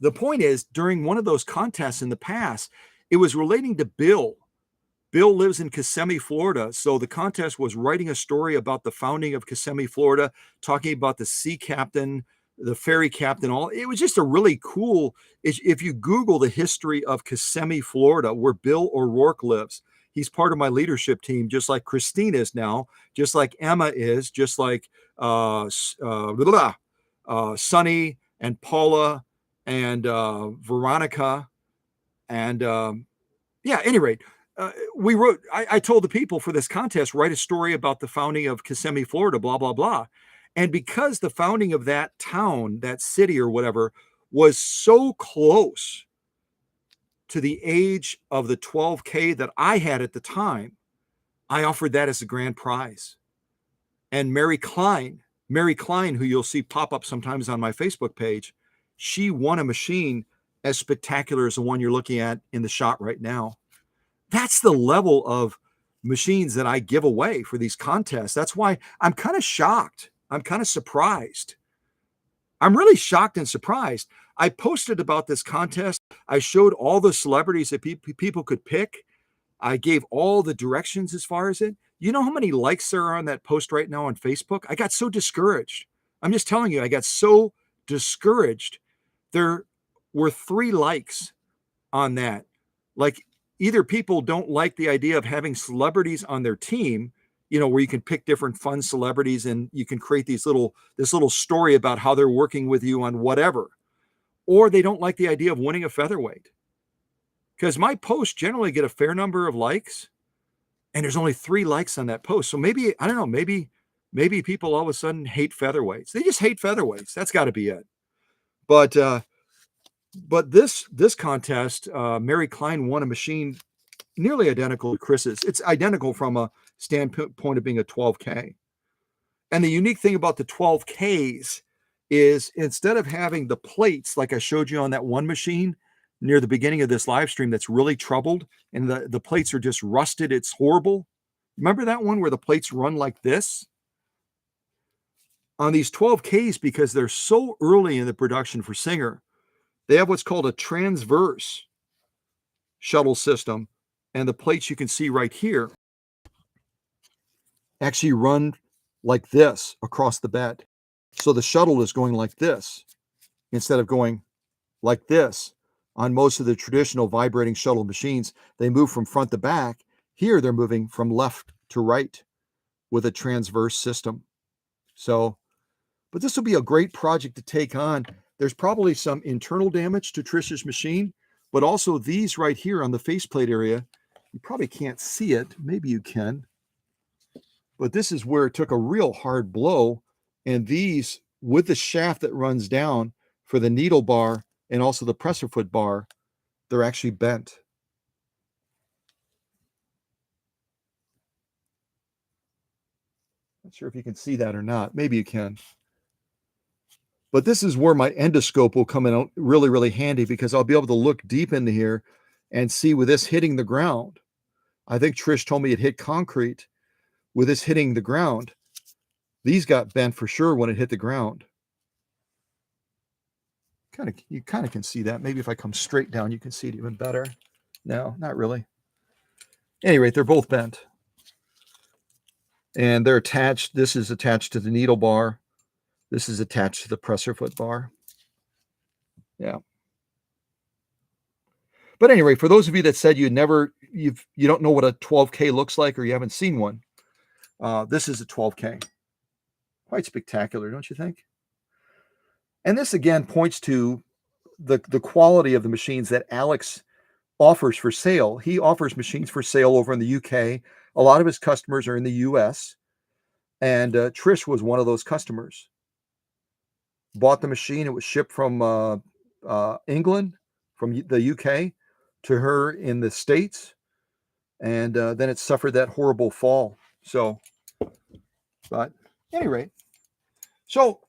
the point is, during one of those contests in the past, it was relating to Bill. Bill lives in Kissimmee, Florida. So the contest was writing a story about the founding of Kissimmee, Florida, talking about the sea captain, the ferry captain, all. It was just a really cool, if you Google the history of Kissimmee, Florida, where Bill O'Rourke lives, He's part of my leadership team, just like Christine is now, just like Emma is, just like Sunny and Paula and Veronica. And yeah, any rate, we wrote, I told the people for this contest, write a story about the founding of Kissimmee, Florida, blah, blah, blah. And because the founding of that town, that city or whatever, was so close to the age of the 12K that I had at the time, I offered that as a grand prize. And Mary Klein, who you'll see pop up sometimes on my Facebook page, she won a machine as spectacular as the one you're looking at in the shot right now. That's the level of machines that I give away for these contests. That's why I'm kind of shocked. I'm kind of surprised. I'm really shocked and surprised. I posted about this contest. I showed all the celebrities that people could pick. I gave all the directions as far as it. You know how many likes there are on that post right now on Facebook? I got so discouraged. I'm just telling you, I got so discouraged. There were 3 likes on that. Like, either people don't like the idea of having celebrities on their team, you know, where you can pick different fun celebrities and you can create this little story about how they're working with you on whatever, or they don't like the idea of winning a featherweight. Because my posts generally get a fair number of likes, and there's only 3 likes on that post. So maybe, I don't know, maybe people all of a sudden hate featherweights. They just hate featherweights. That's got to be it. But this contest, Mary Klein won a machine nearly identical to Chris's. It's identical from a standpoint of being a 12K. And the unique thing about the 12Ks is, instead of having the plates like I showed you on that one machine near the beginning of this live stream that's really troubled and the plates are just rusted, it's horrible. Remember that one where the plates run like this? On these 12Ks, because they're so early in the production for Singer, they have what's called a transverse shuttle system. And the plates you can see right here actually run like this across the bed. So the shuttle is going like this instead of going like this. On most of the traditional vibrating shuttle machines, they move from front to back. Here, they're moving from left to right with a transverse system. So, but this will be a great project to take on. There's probably some internal damage to Trish's machine, but also these right here on the faceplate area, you probably can't see it. Maybe you can. But this is where it took a real hard blow. And these, with the shaft that runs down for the needle bar and also the presser foot bar, they're actually bent. Not sure if you can see that or not. Maybe you can. But this is where my endoscope will come in out really, really handy, because I'll be able to look deep into here and see with this hitting the ground. I think Trish told me it hit concrete. With this hitting the ground, these got bent for sure when it hit the ground. You kind of can see that. Maybe if I come straight down, you can see it even better. No, not really. At any rate, they're both bent. And they're attached. This is attached to the needle bar. This is attached to the presser foot bar. Yeah. But anyway, for those of you that said you don't know what a 12K looks like, or you haven't seen one, this is a 12K. Quite spectacular, don't you think? And this again points to the quality of the machines that Alex offers for sale. He offers machines for sale over in the UK. A lot of his customers are in the US. And Trish was one of those customers. Bought the machine. It was shipped from England, from the UK, to her in the States. And then it suffered that horrible fall. So, but at any rate, so,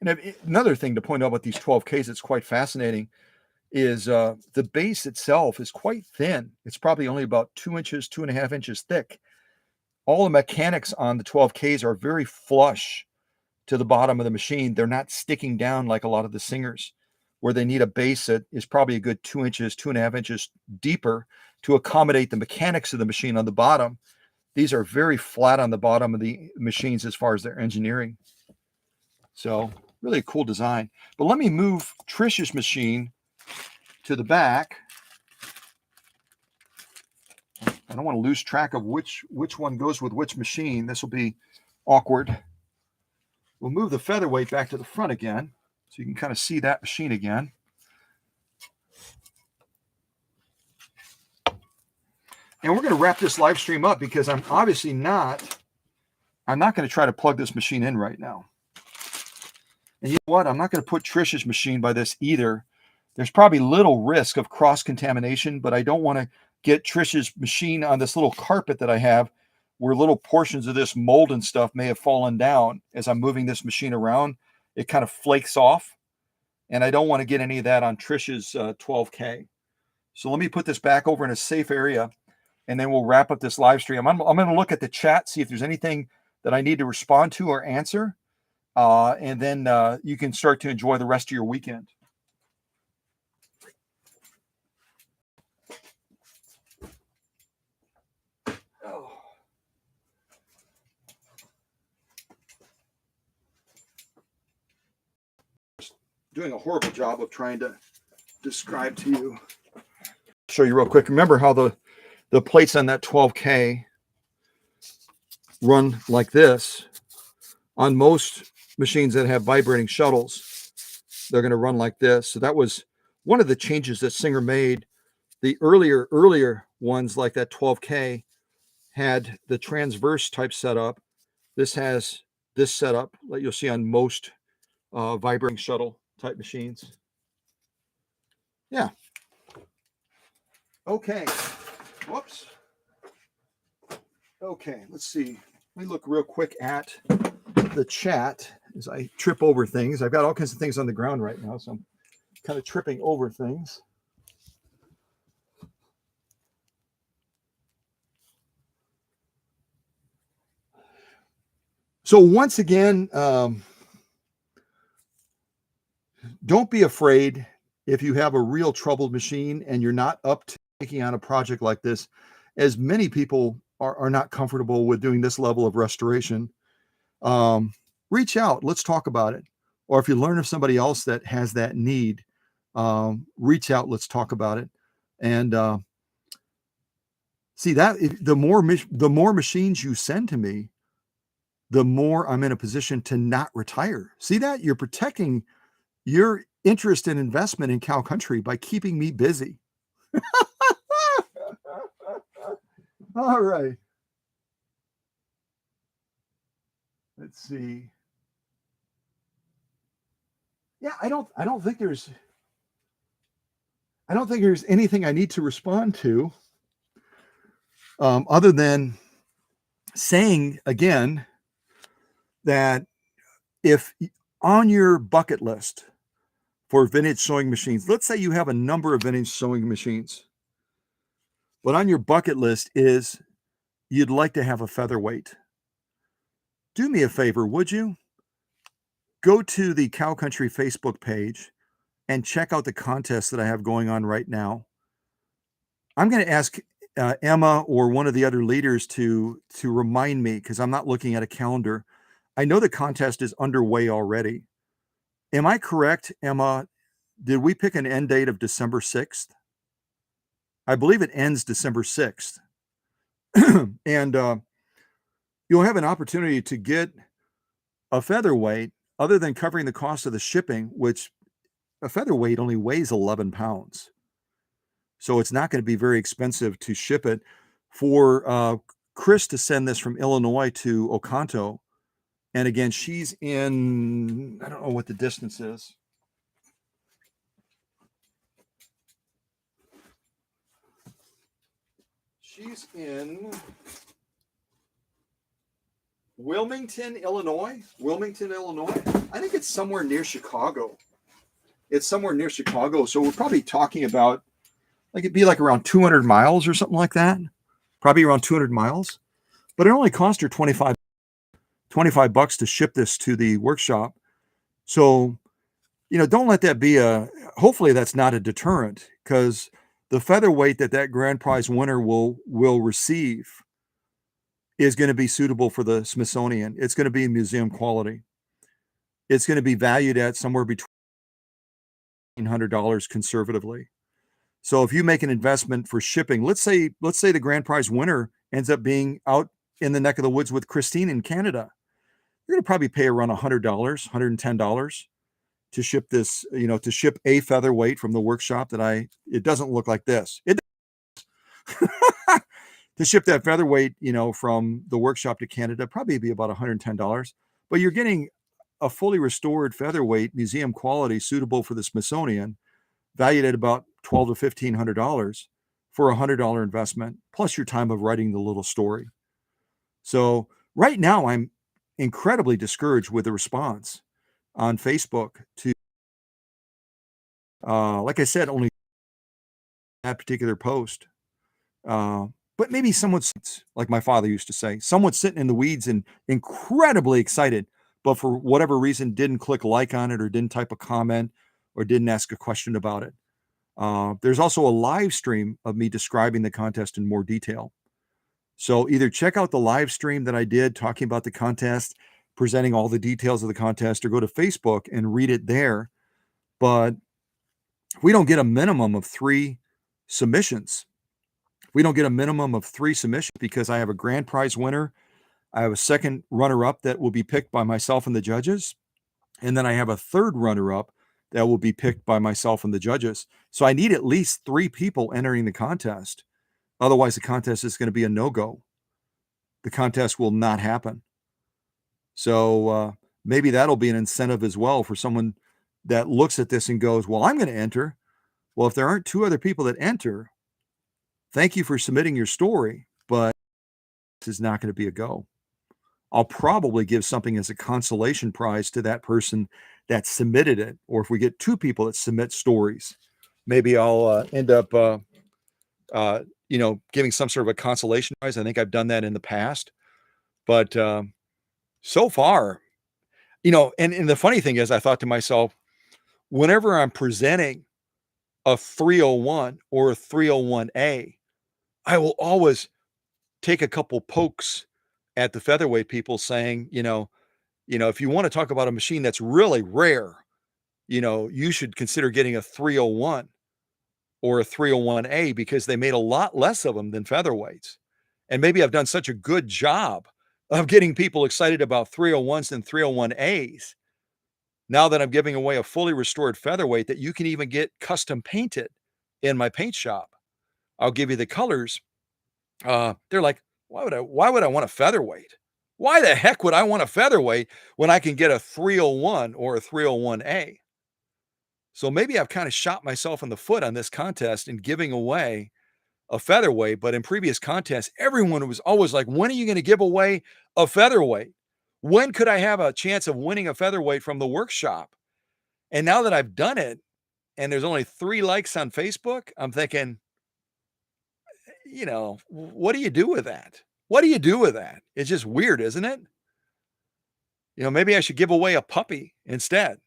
and another thing to point out about these 12Ks that's quite fascinating is the base itself is quite thin. It's probably only about 2 inches, 2.5 inches thick. All the mechanics on the 12Ks are very flush to the bottom of the machine. They're not sticking down like a lot of the Singers, where they need a base that is probably a good 2 inches, 2.5 inches deeper to accommodate the mechanics of the machine on the bottom. These are very flat on the bottom of the machines as far as their engineering. So really a cool design. But let me move Trish's machine to the back. I don't want to lose track of which one goes with which machine. This will be awkward. We'll move the Featherweight back to the front again so you can kind of see that machine again. And we're going to wrap this live stream up because I'm obviously not going to try to plug this machine in right now. And you know what? I'm not going to put Trish's machine by this either. There's probably little risk of cross-contamination, but I don't want to get Trish's machine on this little carpet that I have where little portions of this mold and stuff may have fallen down as I'm moving this machine around. It kind of flakes off, and I don't want to get any of that on Trish's 12K. So let me put this back over in a safe area, and then we'll wrap up this live stream. I'm going to look at the chat, see if there's anything that I need to respond to or answer, and then you can start to enjoy the rest of your weekend. Doing a horrible job of trying to describe to you. Show you real quick. Remember how the plates on that 12K run like this. On most machines that have vibrating shuttles, they're going to run like this. So that was one of the changes that Singer made. The earlier ones like that 12K had the transverse type setup. This has this setup that you'll see on most vibrating shuttle type machines. Yeah. Okay. Whoops. Okay, let's see. Let me look real quick at the chat as I trip over things. I've got all kinds of things on the ground right now, so I'm kind of tripping over things. So once again, don't be afraid if you have a real troubled machine and you're not up to taking on a project like this, as many people are not comfortable with doing this level of restoration. Reach out. Let's talk about it. Or if you learn of somebody else that has that need, reach out. Let's talk about it. And see that the more machines you send to me, the more I'm in a position to not retire. See that? You're protecting your interest and investment in cow country by keeping me busy. All right. Let's see. Yeah, I don't think there's anything I need to respond to, other than saying again that if on your bucket list for vintage sewing machines, let's say you have a number of vintage sewing machines, but on your bucket list is you'd like to have a Featherweight. Do me a favor, would you? Go to the Cow Country Facebook page and check out the contest that I have going on right now. I'm going to ask Emma or one of the other leaders to remind me, because I'm not looking at a calendar. I know the contest is underway already. Am I correct, Emma? Did we pick an end date of December 6th? I believe it ends December 6th. And you'll have an opportunity to get a Featherweight, other than covering the cost of the shipping, which a Featherweight only weighs 11 pounds. So it's not going to be very expensive to ship it. For Chris to send this from Illinois to Oconto, and again, she's in, I don't know what the distance is. She's in Wilmington, Illinois. I think it's somewhere near Chicago. So we're probably talking about, like, it'd be like around 200 miles or something like that. Probably around 200 miles. But it only cost her $25 to ship this to the workshop. So, don't let that be hopefully that's not a deterrent, because the Featherweight that grand prize winner will receive is going to be suitable for the Smithsonian. It's going to be museum quality. It's going to be valued at somewhere between $100 conservatively. So if you make an investment for shipping, let's say the grand prize winner ends up being out in the neck of the woods with Christine in Canada, you're going to probably pay around $100, $110 to ship this, to ship a featherweight from the workshop it doesn't look like this. To ship that featherweight, from the workshop to Canada, probably be about $110. But you're getting a fully restored featherweight, museum quality, suitable for the Smithsonian, valued at about $1,200 to $1,500 for a $100 investment, plus your time of writing the little story. So right now, I'm incredibly discouraged with the response on Facebook to, like I said, only that particular post. But maybe someone's, like my father used to say, someone's sitting in the weeds and incredibly excited, but for whatever reason didn't click like on it or didn't type a comment or didn't ask a question about it. There's also a live stream of me describing the contest in more detail. So either check out the live stream that I did talking about the contest, presenting all the details of the contest, or go to Facebook and read it there. But we don't get a minimum of 3 submissions. We don't get a minimum of 3 submissions because I have a grand prize winner. I have a second runner-up that will be picked by myself and the judges. And then I have a third runner-up that will be picked by myself and the judges. So I need at least 3 people entering the contest. Otherwise, the contest is going to be a no-go. The contest will not happen. So maybe that'll be an incentive as well for someone that looks at this and goes, well, I'm going to enter. Well, if there aren't 2 other people that enter, thank you for submitting your story, but this is not going to be a go. I'll probably give something as a consolation prize to that person that submitted it. Or if we get 2 people that submit stories, maybe I'll end up, giving some sort of a consolation prize. I think I've done that in the past, but so far, and the funny thing is, I thought to myself, whenever I'm presenting a 301 or a 301A, I will always take a couple pokes at the featherweight people saying, if you want to talk about a machine that's really rare, you should consider getting a 301 or a 301A because they made a lot less of them than featherweights. And maybe I've done such a good job of getting people excited about 301s and 301As. Now that I'm giving away a fully restored featherweight that you can even get custom painted in my paint shop. I'll give you the colors. They're like, why would I want a featherweight? Why the heck would I want a featherweight when I can get a 301 or a 301A? So maybe I've kind of shot myself in the foot on this contest in giving away a featherweight, but in previous contests, everyone was always like, when are you going to give away a featherweight? When could I have a chance of winning a featherweight from the workshop? And now that I've done it and there's only 3 likes on Facebook, I'm thinking, what do you do with that? What do you do with that? It's just weird, isn't it? Maybe I should give away a puppy instead.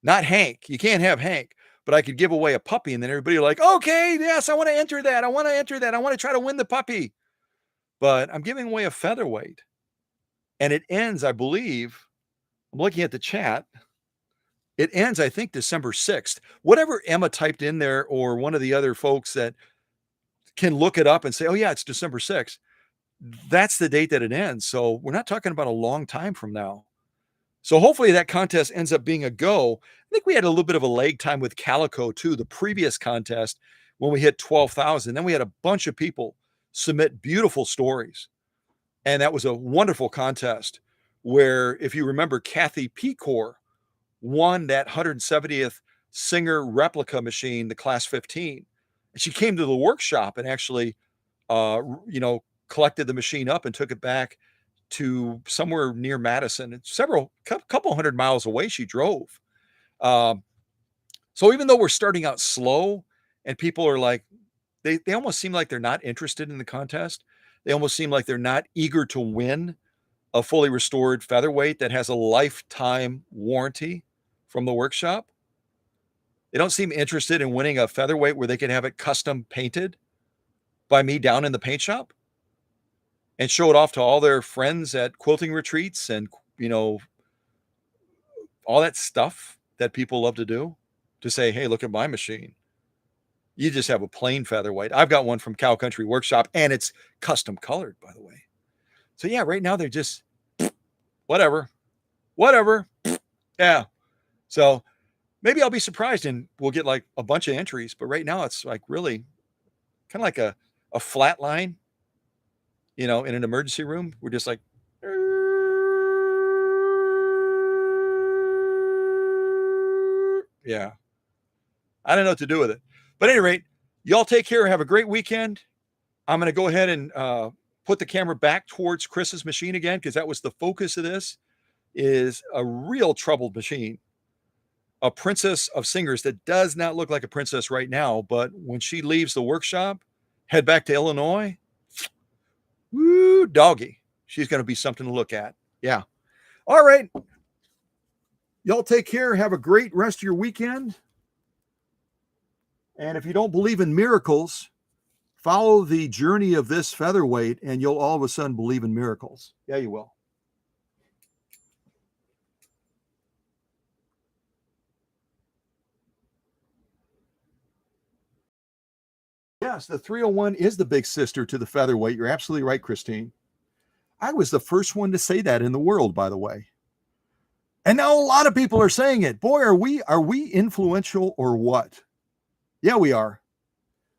Not Hank. You can't have Hank, but I could give away a puppy and then everybody like, okay, yes, I want to enter that. I want to enter that. I want to try to win the puppy. But I'm giving away a featherweight. And it ends, I believe, I'm looking at the chat. It ends, I think, December 6th. Whatever Emma typed in there or one of the other folks that can look it up and say, oh, yeah, it's December 6th. That's the date that it ends. So we're not talking about a long time from now. So hopefully that contest ends up being a go. I think we had a little bit of a lag time with Calico too, the previous contest when we hit 12,000. Then we had a bunch of people submit beautiful stories. And that was a wonderful contest where, if you remember, Kathy Pecor won that 170th Singer replica machine, the Class 15. And she came to the workshop and actually, collected the machine up and took it back to somewhere near Madison. It's couple hundred miles away she drove. So even though we're starting out slow and people are like, they almost seem like they're not interested in the contest. They almost seem like they're not eager to win a fully restored featherweight that has a lifetime warranty from the workshop. They don't seem interested in winning a featherweight where they can have it custom painted by me down in the paint shop and show it off to all their friends at quilting retreats and, all that stuff that people love to do, to say, hey, look at my machine. You just have a plain featherweight. I've got one from Cow Country Workshop, and it's custom colored, by the way. So yeah, right now they're just whatever. Yeah. So maybe I'll be surprised and we'll get like a bunch of entries. But right now it's like really kind of like a flat line, in an emergency room. We're just like, yeah. I don't know what to do with it. But at any rate, y'all take care. Have a great weekend. I'm going to go ahead and put the camera back towards Chris's machine again, because that was the focus of this. Is a real troubled machine. A princess of singers that does not look like a princess right now, but when she leaves the workshop, head back to Illinois, woo, doggy. She's going to be something to look at. Yeah. All right. Y'all take care. Have a great rest of your weekend. And if you don't believe in miracles, follow the journey of this featherweight and you'll all of a sudden believe in miracles. Yeah, you will. Yes, the 301 is the big sister to the featherweight. You're absolutely right, Christine. I was the first one to say that in the world, by the way. And now a lot of people are saying it. Boy, are we influential or what? Yeah, we are.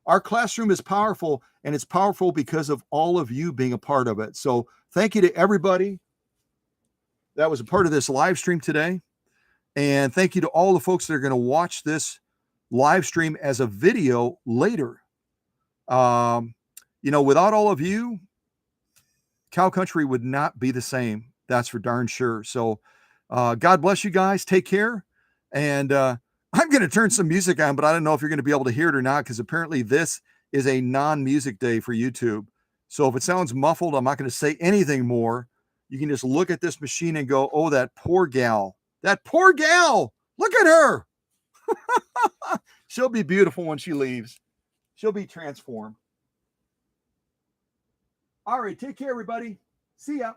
Our classroom is powerful, and it's powerful because of all of you being a part of it. So thank you to everybody that was a part of this live stream today. And thank you to all the folks that are going to watch this live stream as a video later. Without all of you, Cow Country would not be the same. That's for darn sure. So God bless you guys. Take care. And I'm going to turn some music on, but I don't know if you're going to be able to hear it or not, because apparently this is a non-music day for YouTube. So if it sounds muffled, I'm not going to say anything more. You can just look at this machine and go, oh, that poor gal. That poor gal. Look at her. She'll be beautiful when she leaves. She'll be transformed. All right. Take care, everybody. See ya.